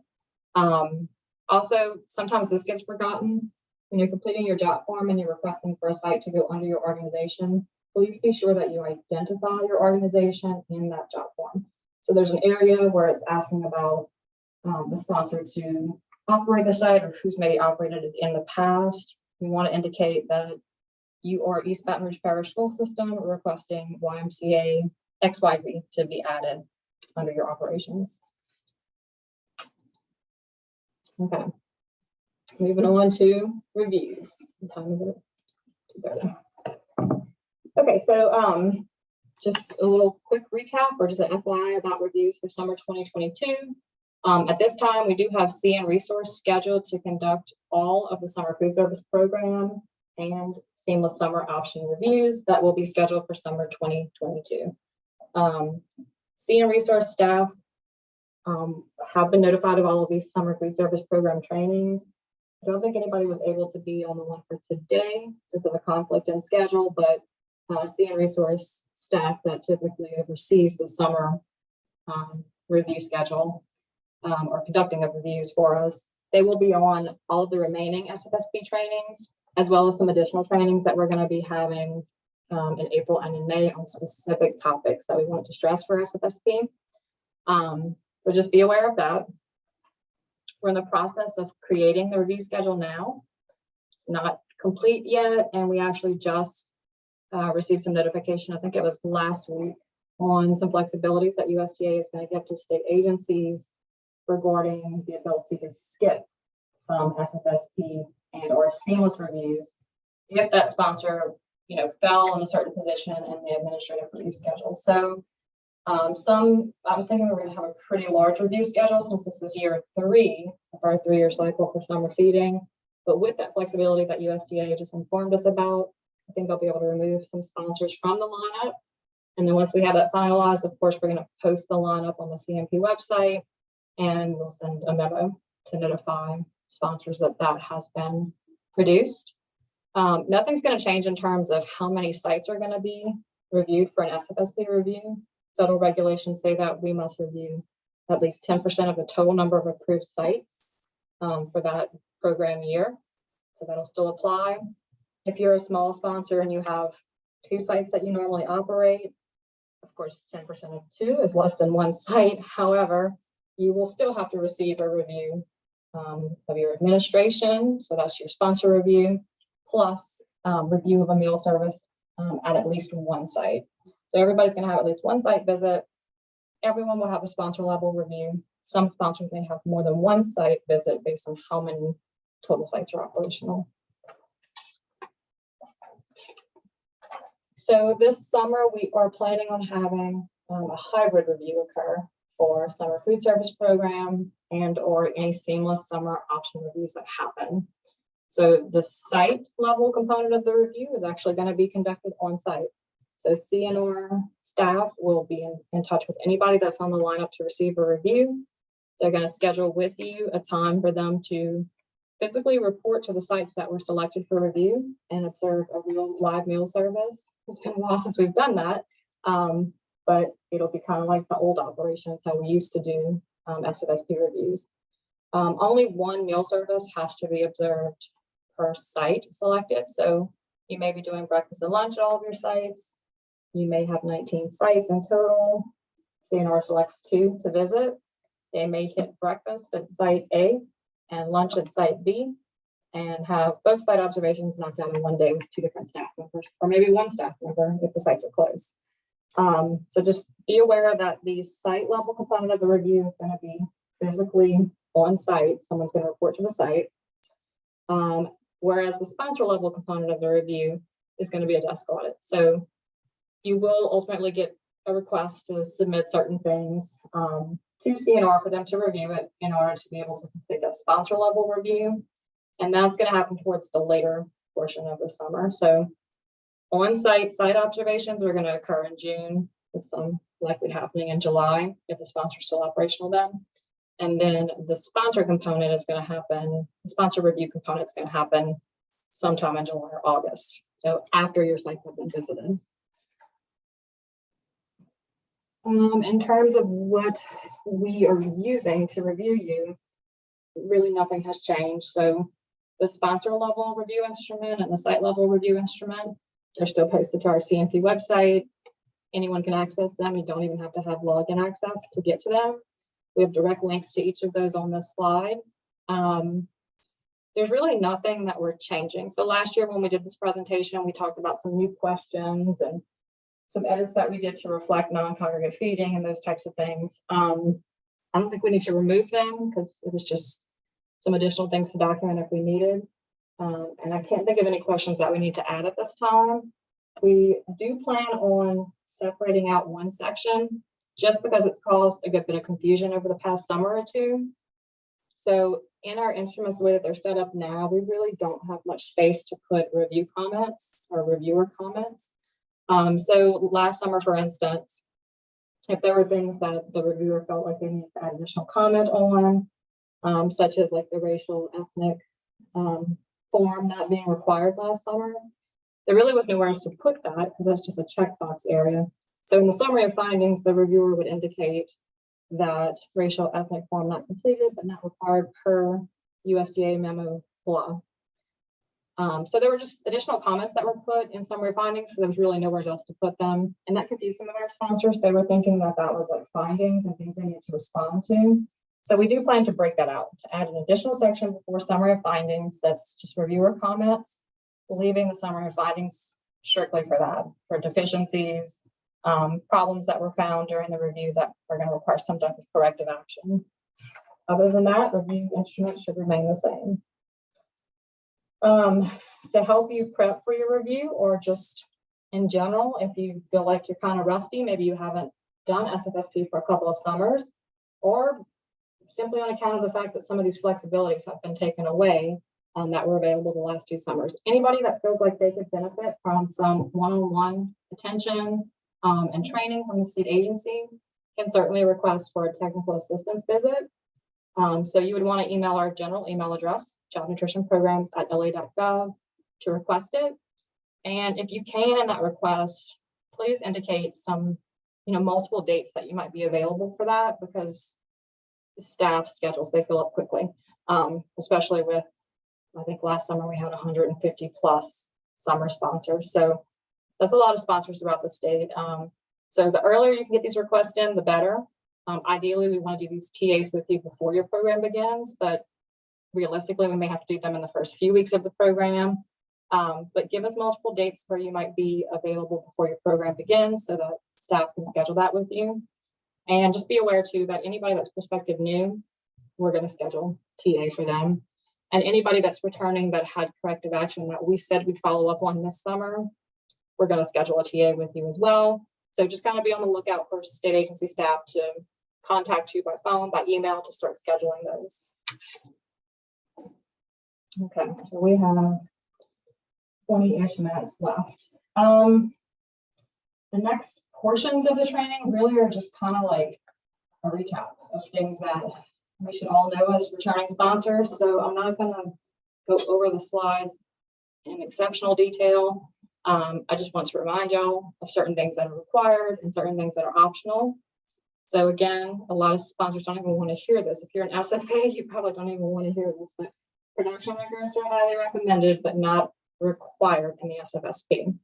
Also, sometimes this gets forgotten. When you're completing your JOT form and you're requesting for a site to go under your organization, please be sure that you identify your organization in that JOT form. So there's an area where it's asking about the sponsor to operate the site or who's maybe operated it in the past. We want to indicate that you are East Baton Rouge Parish School System requesting YMCA XYZ to be added under your operations. Okay, moving on to reviews. What time is it? 2:30. Okay, so just a little quick recap or just an FYI about reviews for summer 2022. At this time, we do have CN Resource scheduled to conduct all of the summer food service program and seamless summer option reviews that will be scheduled for summer 2022. CN Resource staff have been notified of all of these summer food service program trainings. I don't think anybody was able to be on the one for today because of a conflict in schedule, but CN Resource staff that typically oversees the summer review schedule or conducting of reviews for us, they will be on all of the remaining Sfsp trainings, as well as some additional trainings that we're going to be having in April and in May on specific topics that we want to stress for Sfsp. So just be aware of that. We're in the process of creating the review schedule now. It's not complete yet, and we actually just received some notification, I think it was last week, on some flexibilities that USDA is going to give to state agencies regarding the ability to skip some Sfsp and or seamless reviews if that sponsor, fell in a certain position in the administrative review schedule. So I was thinking we were going to have a pretty large review schedule since this is year 3 of our 3-year cycle for summer feeding. But with that flexibility that USDA just informed us about, I think I'll be able to remove some sponsors from the lineup. And then once we have that finalized, of course, we're going to post the lineup on the CMP website, and we'll send a memo to notify sponsors that that has been produced. Nothing's going to change in terms of how many sites are going to be reviewed for an Sfsp review. Federal regulations say that we must review at least 10% of the total number of approved sites for that program year. So that'll still apply. If you're a small sponsor and you have 2 sites that you normally operate, of course, 10% of 2 is less than 1 site. However, you will still have to receive a review of your administration. So that's your sponsor review, plus review of a meal service at least 1 site. So everybody's going to have at least 1 site visit. Everyone will have a sponsor level review. Some sponsors may have more than 1 site visit based on how many total sites are operational. So this summer, we are planning on having a hybrid review occur for summer food service program and or any seamless summer option reviews that happen. So the site level component of the review is actually going to be conducted on site. So CNR staff will be in touch with anybody that's on the lineup to receive a review. They're going to schedule with you a time for them to physically report to the sites that were selected for review and observe a real live meal service. It's been a while since we've done that, but it'll be kind of like the old operations, how we used to do Sfsp reviews. Only 1 meal service has to be observed per site selected. So you may be doing breakfast and lunch at all of your sites. You may have 19 sites in total. CNR selects 2 to visit. They may hit breakfast at site A and lunch at site B and have both site observations knocked out in 1 day with 2 different staff members, or maybe 1 staff member if the sites are closed. So just be aware that the site level component of the review is going to be physically on site. Someone's going to report to the site. Whereas the sponsor level component of the review is going to be a desk audit. So you will ultimately get a request to submit certain things to CNR for them to review it in order to be able to complete that sponsor level review. And that's going to happen towards the later portion of the summer. So on-site site observations are going to occur in June, with some likely happening in July if the sponsor is still operational then. And then the sponsor component is going to happen, the sponsor review component is going to happen sometime in July or August. So after your sites have been visited. In terms of what we are using to review you, really nothing has changed. So the sponsor level review instrument and the site level review instrument, they're still posted to our CMP website. Anyone can access them. You don't even have to have login access to get to them. We have direct links to each of those on this slide. There's really nothing that we're changing. So last year when we did this presentation, we talked about some new questions and some edits that we did to reflect non-congregate feeding and those types of things. I don't think we need to remove them because it was just some additional things to document if we needed. And I can't think of any questions that we need to add at this time. We do plan on separating out one section just because it's caused a good bit of confusion over the past summer or two. So in our instruments, the way that they're set up now, we really don't have much space to put review comments or reviewer comments. So last summer, for instance, if there were things that the reviewer felt like they needed to add additional comment on, such as like the racial, ethnic form not being required last summer, there really was nowhere else to put that because that's just a checkbox area. So in the summary of findings, the reviewer would indicate that racial, ethnic form not completed, but not required per USDA memo blah. So there were just additional comments that were put in summary findings, so there was really nowhere else to put them. And that confused some of our sponsors. They were thinking that that was like findings and things they needed to respond to. So we do plan to break that out, to add an additional section before summary of findings that's just reviewer comments, leaving the summary of findings strictly for that, for deficiencies, problems that were found during the review that are going to require some type of corrective action. Other than that, review instruments should remain the same. To help you prep for your review, or just in general, if you feel like you're kind of rusty, maybe you haven't done SFSP for a couple of summers, or simply on account of the fact that some of these flexibilities have been taken away that were available the last 2 summers. Anybody that feels like they could benefit from some one-on-one attention and training from the state agency can certainly request for a technical assistance visit. So you would want to email our general email address, childnutritionprograms@la.gov, to request it. And if you can in that request, please indicate some, multiple dates that you might be available for that, because staff schedules, they fill up quickly, especially with, I think last summer we had 150 plus summer sponsors. So that's a lot of sponsors throughout the state. So the earlier you can get these requests in, the better. Ideally, we want to do these TAs with you before your program begins, but realistically, we may have to do them in the first few weeks of the program. But give us multiple dates where you might be available before your program begins so that staff can schedule that with you. And just be aware too that anybody that's prospective new, we're going to schedule TA for them. And anybody that's returning that had corrective action that we said we'd follow up on this summer, we're going to schedule a TA with you as well. So just kind of be on the lookout for state agency staff to contact you by phone, by email, to start scheduling those. Okay, so we have 20-ish minutes left. The next portions of the training really are just kind of like a recap of things that we should all know as returning sponsors. So I'm not going to go over the slides in exceptional detail. I just want to remind y'all of certain things that are required and certain things that are optional. So again, a lot of sponsors don't even want to hear this. If you're an SFA, you probably don't even want to hear this, but production records are highly recommended, but not required in the SFSP.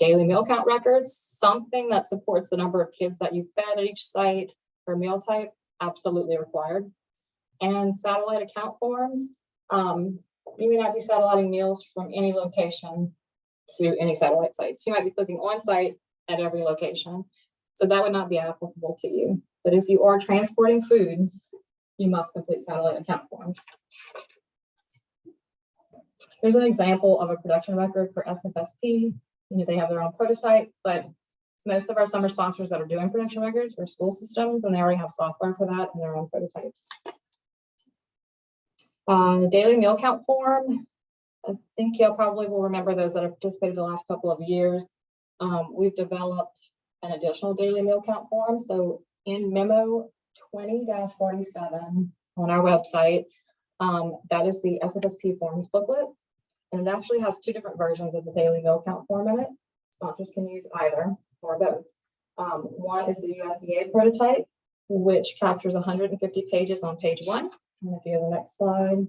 Daily meal count records, something that supports the number of kids that you fed at each site per meal type, absolutely required. And satellite account forms, you may not be satelliting meals from any location to any satellite sites. You might be clicking on site at every location. So that would not be applicable to you. But if you are transporting food, you must complete satellite account forms. Here's an example of a production record for Sfsp. They have their own prototype, but most of our summer sponsors that are doing production records are school systems, and they already have software for that and their own prototypes. Daily meal count form. I think y'all probably will remember those that have participated the last couple of years. We've developed an additional daily meal count form. So in memo 20-47 on our website, that is the Sfsp forms booklet. And it actually has two different versions of the daily meal count form in it. Sponsors can use either or both. One is the USDA prototype, which captures 150 pages on page 1. And if you have the next slide,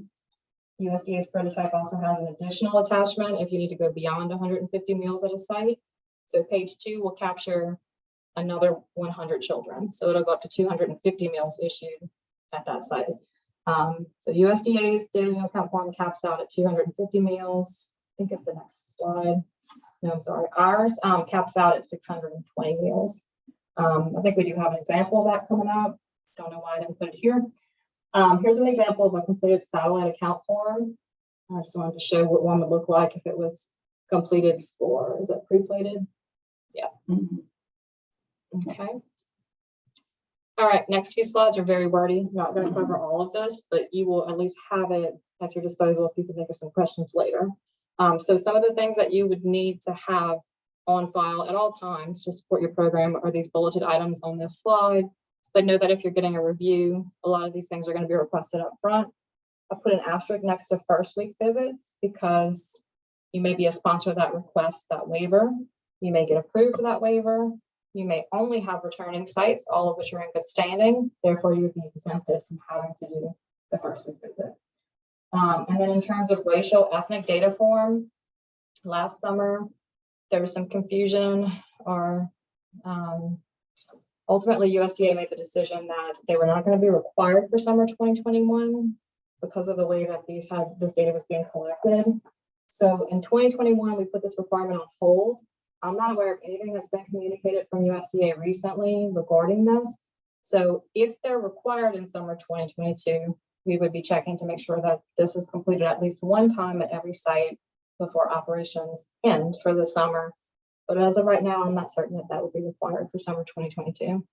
USDA's prototype also has an additional attachment if you need to go beyond 150 meals at a site. So page 2 will capture another 100 children. So it'll go up to 250 meals issued at that site. So USDA's daily meal count form caps out at 250 meals. I think it's the next slide. No, I'm sorry. Ours caps out at 620 meals. I think we do have an example of that coming up. Don't know why I didn't put it here. Here's an example of a completed satellite account form. I just wanted to show what one would look like if it was completed for, is that pre-plated? Yeah. Okay. All right, next few slides are very wordy. Not going to cover all of this, but you will at least have it at your disposal if you can think of some questions later. So some of the things that you would need to have on file at all times to support your program are these bulleted items on this slide. But know that if you're getting a review, a lot of these things are going to be requested up front. I put an asterisk next to first week visits because you may be a sponsor that requests that waiver. You may get approved for that waiver. You may only have returning sites, all of which are in good standing. Therefore, you would be exempted from having to do the first week visit. And then in terms of racial ethnic data form, last summer, there was some confusion or ultimately, USDA made the decision that they were not going to be required for summer 2021 because of the way that this data was being collected. So in 2021, we put this requirement on hold. I'm not aware of anything that's been communicated from USDA recently regarding this. So if they're required in summer 2022, we would be checking to make sure that this is completed at least one time at every site before operations end for the summer. But as of right now, I'm not certain that that would be required for summer 2022.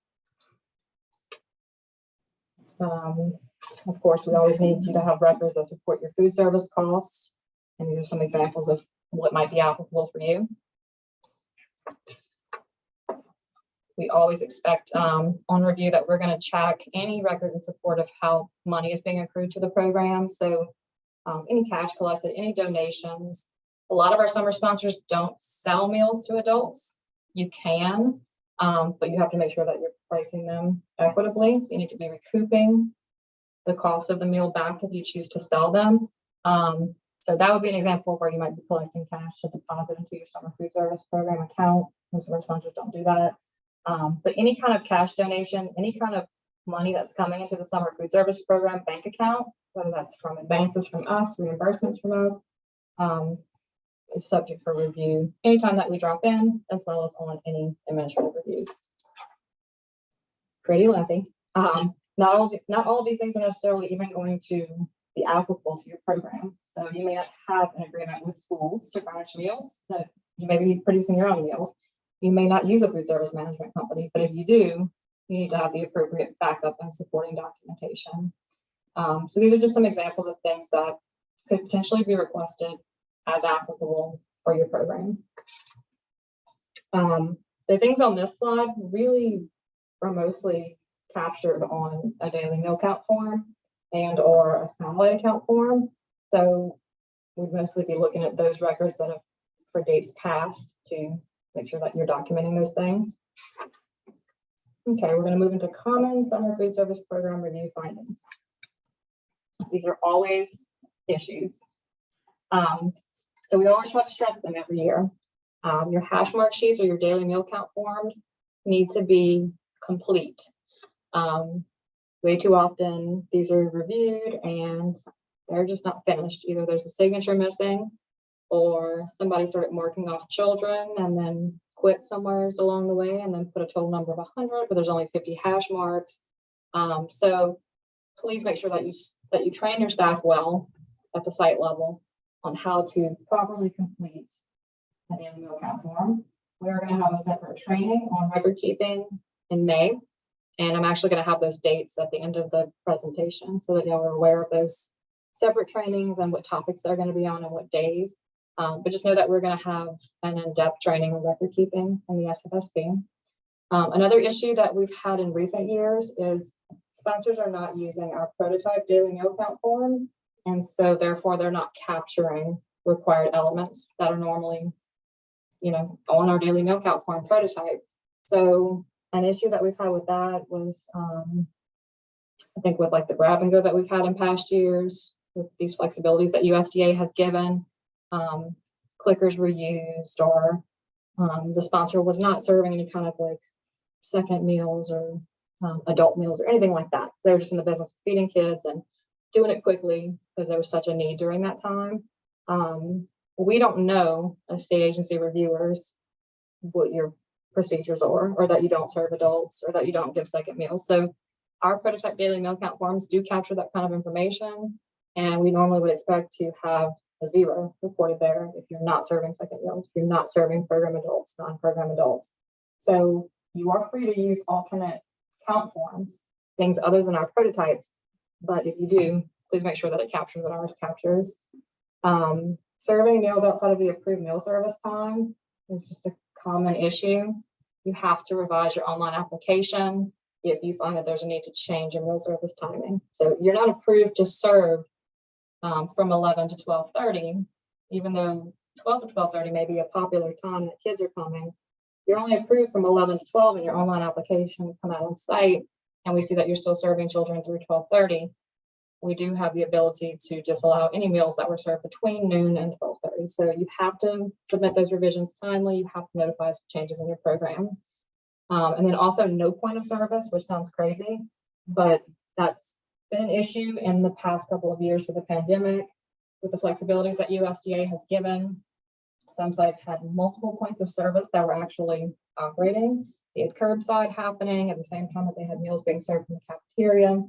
Of course, we always need you to have records that support your food service costs. And these are some examples of what might be applicable for you. We always expect on review that we're going to check any record in support of how money is being accrued to the program. So any cash collected, any donations. A lot of our summer sponsors don't sell meals to adults. You can, but you have to make sure that you're pricing them equitably. So you need to be recouping the cost of the meal back if you choose to sell them. So that would be an example where you might be collecting cash to deposit into your summer food service program account. Most of our sponsors don't do that. But any kind of cash donation, any kind of money that's coming into the summer food service program bank account, whether that's from advances from us, reimbursements from us, is subject for review anytime that we drop in, as well as on any administrative reviews. Pretty lengthy. Not all of these things are necessarily even going to be applicable to your program. So you may not have an agreement with schools to furnish meals, that you may be producing your own meals. You may not use a food service management company, but if you do, you need to have the appropriate backup and supporting documentation. So these are just some examples of things that could potentially be requested as applicable for your program. The things on this slide really are mostly captured on a daily meal count form and or a satellite account form. So we'd mostly be looking at those records that have for dates past to make sure that you're documenting those things. Okay, we're going to move into common summer food service program review findings. These are always issues. So we always try to stress them every year. Your hash mark sheets or your daily meal count forms need to be complete. Way too often, these are reviewed and they're just not finished. Either there's a signature missing or somebody started marking off children and then quit somewhere along the way and then put a total number of 100, but there's only 50 hash marks. So please make sure that you train your staff well at the site level on how to properly complete a daily meal count form. We are going to have a separate training on record keeping in May. And I'm actually going to have those dates at the end of the presentation so that y'all are aware of those separate trainings and what topics they're going to be on and what days. But just know that we're going to have an in-depth training on record keeping in the Sfsp. Another issue that we've had in recent years is sponsors are not using our prototype daily meal count form. And so therefore they're not capturing required elements that are normally, on our daily meal count form prototype. So an issue that we've had with that was, I think with like the grab and go that we've had in past years, with these flexibilities that USDA has given, clickers were used, or the sponsor was not serving any kind of like second meals or adult meals or anything like that. They were just in the business of feeding kids and doing it quickly because there was such a need during that time. We don't know as state agency reviewers what your procedures are, or that you don't serve adults, or that you don't give second meals. So our prototype daily meal count forms do capture that kind of information, and we normally would expect to have a 0 reported there if you're not serving second meals, if you're not serving program adults, non-program adults. So you are free to use alternate count forms, things other than our prototypes, but if you do, please make sure that it captures what ours captures. Serving meals outside of the approved meal service time is just a common issue. You have to revise your online application if you find that there's a need to change your meal service timing. So you're not approved to serve from 11 to 12:30, even though 12 to 12:30 may be a popular time that kids are coming. You're only approved from 11 to 12 in your online application. Come out on site, and we see that you're still serving children through 12:30. We do have the ability to disallow any meals that were served between noon and 12:30. So you have to submit those revisions timely. You have to notify us of changes in your program. And then also no point of service, which sounds crazy, but that's been an issue in the past couple of years with the pandemic, with the flexibilities that USDA has given. Some sites had multiple points of service that were actually operating. They had curbside happening at the same time that they had meals being served from the cafeteria.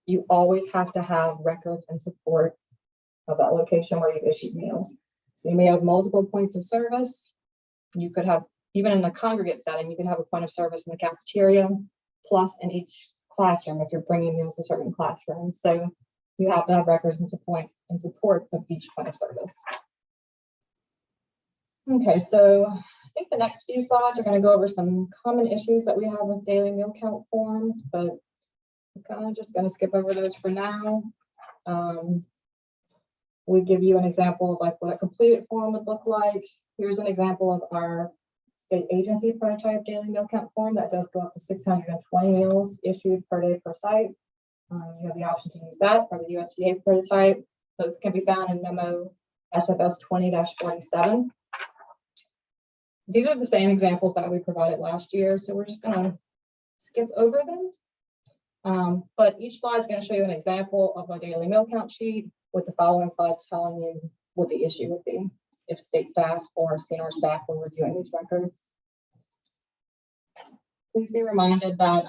You always have to have records and support of that location where you've issued meals. So you may have multiple points of service. You could have, even in the congregate setting, you can have a point of service in the cafeteria, plus in each classroom if you're bringing meals to certain classrooms. So you have to have records and support of each point of service. Okay, so I think the next few slides are going to go over some common issues that we have with daily meal count forms, but I'm kind of just going to skip over those for now. We give you an example of like what a completed form would look like. Here's an example of our state agency prototype daily meal count form that does go up to 620 meals issued per day per site. You have the option to use that or the USDA prototype. Both can be found in memo SFS 20-47. These are the same examples that we provided last year, so we're just going to skip over them. But each slide is going to show you an example of a daily meal count sheet, with the following slides telling you what the issue would be if state staff or CNR staff were reviewing these records. Please be reminded that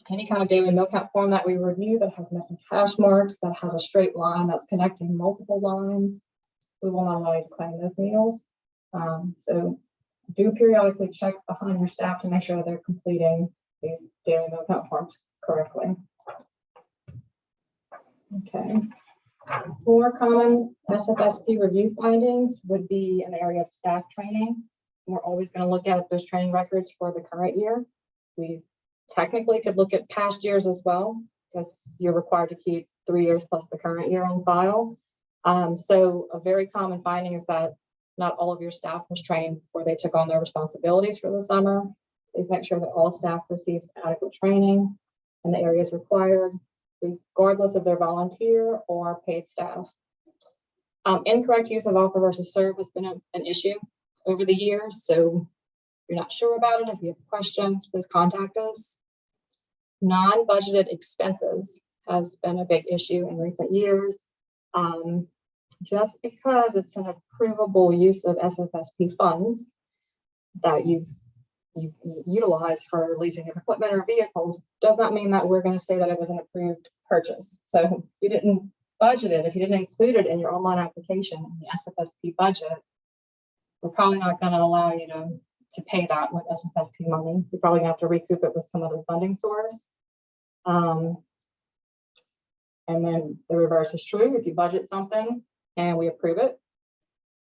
any kind of daily meal count form that we review that has missing hash marks, that has a straight line that's connecting multiple lines, we will not allow you to claim those meals. So do periodically check behind your staff to make sure that they're completing these daily meal count forms correctly. Okay. More common SFSP review findings would be in the area of staff training. We're always going to look at those training records for the current year. We technically could look at past years as well, because you're required to keep 3 years plus the current year on file. So a very common finding is that not all of your staff was trained before they took on their responsibilities for the summer. Please make sure that all staff receives adequate training in the areas required, regardless of their volunteer or paid staff. Incorrect use of offer versus serve has been an issue over the years. So if you're not sure about it, if you have questions, please contact us. Non-budgeted expenses has been a big issue in recent years. Just because it's an approvable use of SFSP funds that you've utilized for leasing of equipment or vehicles does not mean that we're going to say that it was an approved purchase. So you didn't budgeted, if you didn't include it in your online application in the SFSP budget, we're probably not going to allow you to pay that with SFSP money. You're probably gonna have to recoup it with some other funding source. And then the reverse is true. If you budget something and we approve it,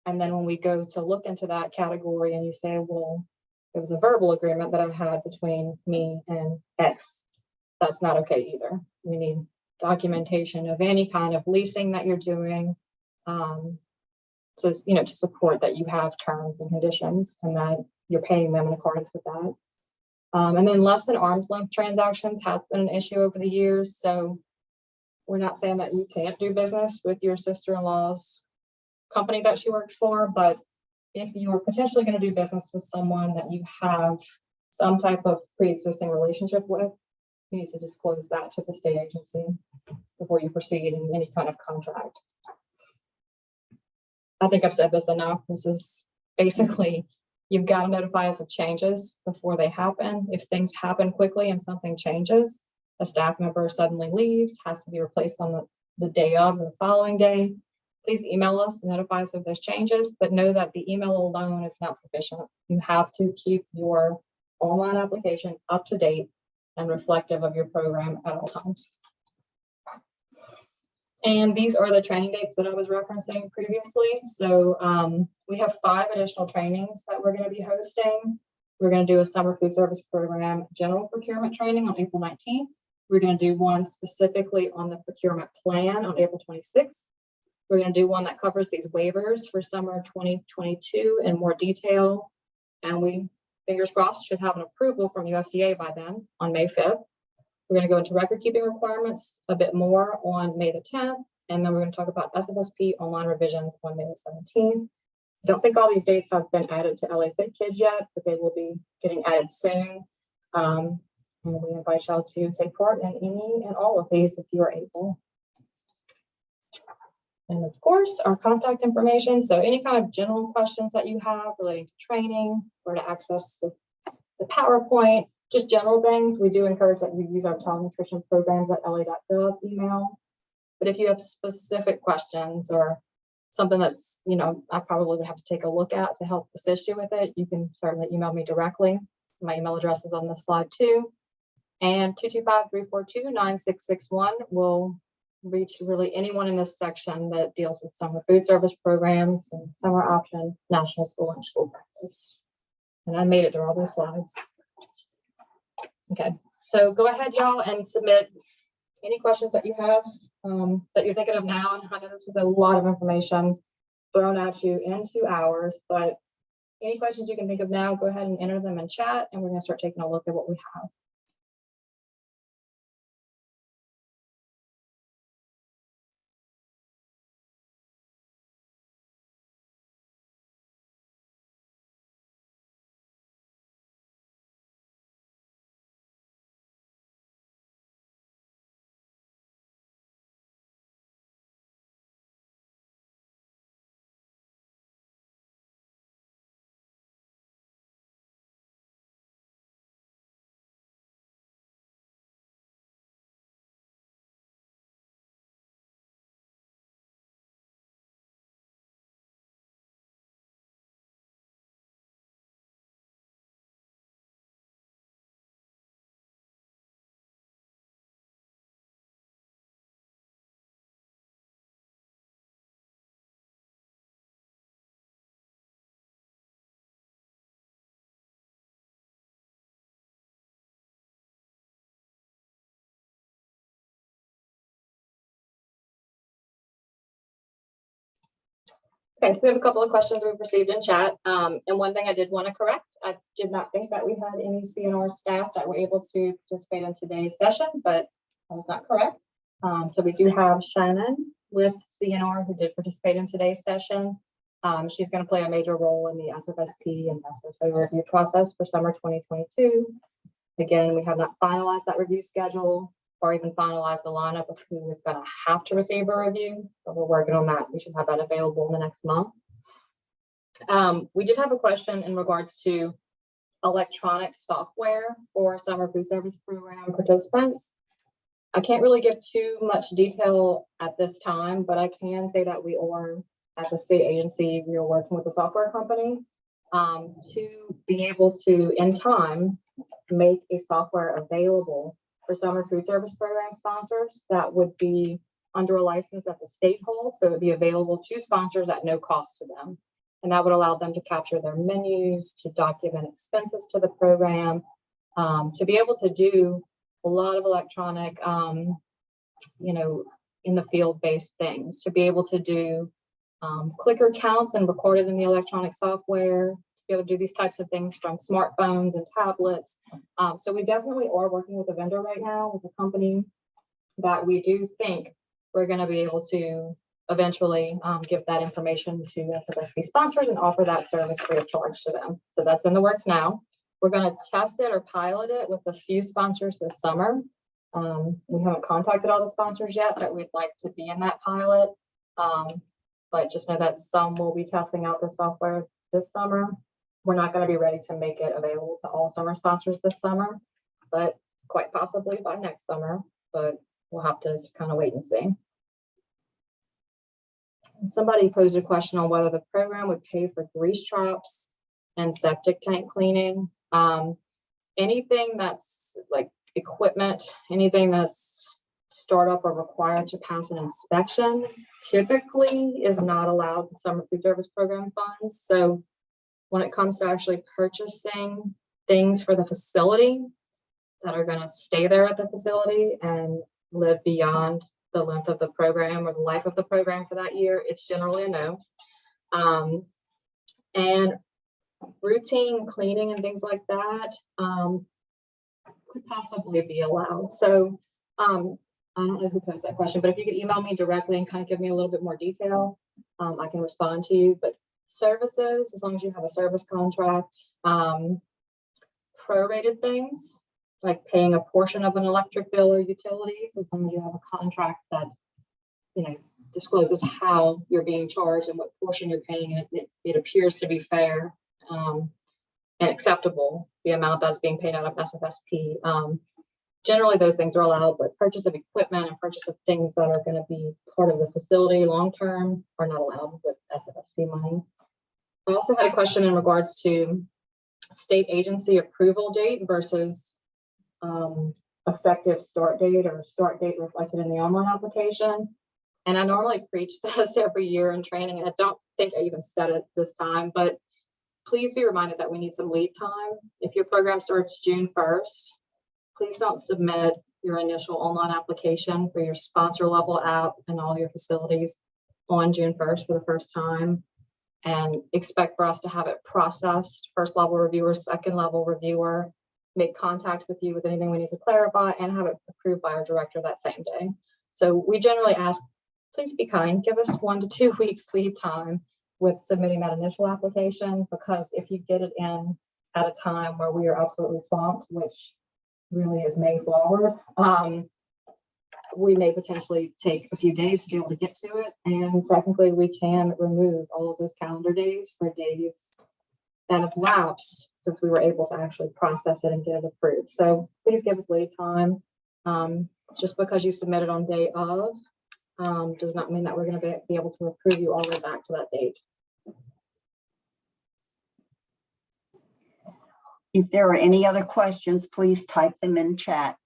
and then when we go to look into that category and you say, well, it was a verbal agreement that I had between me and X, that's not okay either. We need documentation of any kind of leasing that you're doing. So, to support that you have terms and conditions and that you're paying them in accordance with that. And then less than arm's length transactions has been an issue over the years. So we're not saying that you can't do business with your sister-in-law's company that she works for, but if you're potentially going to do business with someone that you have some type of pre-existing relationship with, you need to disclose that to the state agency before you proceed in any kind of contract. I think I've said this enough. This is basically, you've got to notify us of changes before they happen. If things happen quickly and something changes, a staff member suddenly leaves, has to be replaced on the day of or the following day, please email us and notify us of those changes, but know that the email alone is not sufficient. You have to keep your online application up to date and reflective of your program at all times. And these are the training dates that I was referencing previously. So we have 5 additional trainings that we're going to be hosting. We're going to do a summer food service program general procurement training on April 19th. We're going to do one specifically on the procurement plan on April 26th. We're going to do one that covers these waivers for summer 2022 in more detail. And we, fingers crossed, should have an approval from USDA by then on May 5th. We're going to go into record keeping requirements a bit more on May the 10th. And then we're going to talk about SFSP online revisions on May the 17th. I don't think all these dates have been added to LA Fit Kids yet, but they will be getting added soon. And we invite y'all to take part in any and all of these if you are able. And of course, our contact information. So any kind of general questions that you have relating to training, where to access the PowerPoint, just general things, we do encourage that you use our child nutrition programs at la.gov email. But if you have specific questions or something that's, I probably would have to take a look at to help assist you with it, you can certainly email me directly. My email address is on the slide too. And 225-342-9661 will reach really anyone in this section that deals with summer food service programs and summer option, national school and school practice. And I made it through all those slides. Okay, so go ahead, y'all, and submit any questions that you have that you're thinking of now. And I know this was a lot of information thrown at you in 2 hours, but any questions you can think of now, go ahead and enter them in chat, and we're going to start taking a look at what we have. Okay, we have a couple of questions we've received in chat. And one thing I did want to correct, I did not think that we had any CNR staff that were able to participate in today's session, but that was not correct. So we do have Shannon with CNR who did participate in today's session. She's going to play a major role in the SFSP and SSA review process for summer 2022. Again, we have not finalized that review schedule or even finalize the lineup of who is going to have to receive a review, but we're working on that. We should have that available in the next month. We did have a question in regards to electronic software for summer food service program participants. I can't really give too much detail at this time, but I can say that we are at the state agency, we are working with a software company to be able to, in time, make a software available for summer food service program sponsors that would be under a license that the state holds. So it would be available to sponsors at no cost to them. And that would allow them to capture their menus, to document expenses to the program, to be able to do a lot of electronic, you know, in the field-based things, to be able to do clicker counts and record it in the electronic software, to be able to do these types of things from smartphones and tablets. So we definitely are working with a vendor right now, with a company that we do think we're going to be able to eventually give that information to Sfsp sponsors and offer that service free of charge to them. So that's in the works now. We're going to test it or pilot it with a few sponsors this summer. We haven't contacted all the sponsors yet that we'd like to be in that pilot. But just know that some will be testing out the software this summer. We're not going to be ready to make it available to all summer sponsors this summer, but quite possibly by next summer. But we'll have to just kind of wait and see. Somebody posed a question on whether the program would pay for grease traps and septic tank cleaning. Anything that's like equipment, anything that's startup or required to pass an inspection typically is not allowed in summer food service program funds. So when it comes to actually purchasing things for the facility that are going to stay there at the facility and live beyond the length of the program or the life of the program for that year, it's generally a no. And routine cleaning and things like that could possibly be allowed. So I don't know who posed that question, but if you could email me directly and kind of give me a little bit more detail, I can respond to you. But services, as long as you have a service contract, prorated things, like paying a portion of an electric bill or utilities, as long as you have a contract that, you know, discloses how you're being charged and what portion you're paying, it appears to be fair and acceptable, the amount that's being paid out of Sfsp. Generally, those things are allowed, but purchase of equipment and purchase of things that are going to be part of the facility long-term are not allowed with Sfsp money. I also had a question in regards to state agency approval date versus effective start date or start date reflected in the online application. And I normally preach this every year in training, and I don't think I even said it this time, but please be reminded that we need some lead time. If your program starts June 1st, please don't submit your initial online application for your sponsor level app and all your facilities on June 1st for the first time, and expect for us to have it processed, first level reviewer, second level reviewer, make contact with you with anything we need to clarify, and have it approved by our director that same day. So we generally ask, please be kind, give us 1 to 2 weeks lead time with submitting that initial application, because if you get it in at a time where we are absolutely swamped, which really is May forward, we may potentially take a few days to be able to get to it. And technically we can remove all of those calendar days for days that have lapsed since we were able to actually process it and get it approved. So please give us lead time. Just because you submitted on day of does not mean that we're going to be able to approve you all the way back to that date. If there are any other questions, please type them in chat.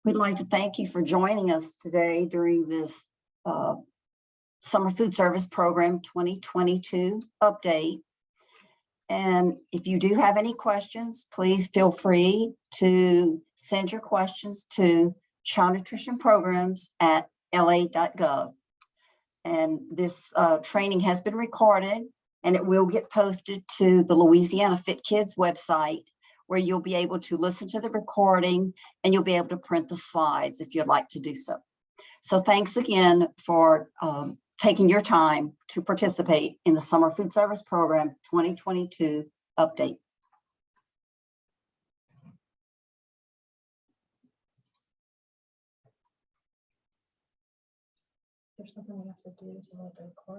We'd like to thank you for joining us today during this Summer Food Service Program 2022 update. And if you do have any questions, please feel free to send your questions to Child Nutrition Programs at la.gov. And this training has been recorded, and it will get posted to the Louisiana Fit Kids website, where you'll be able to listen to the recording and you'll be able to print the slides if you'd like to do so. So thanks again for taking your time to participate in the Summer Food Service Program 2022 update. There's something we have to do to let the record.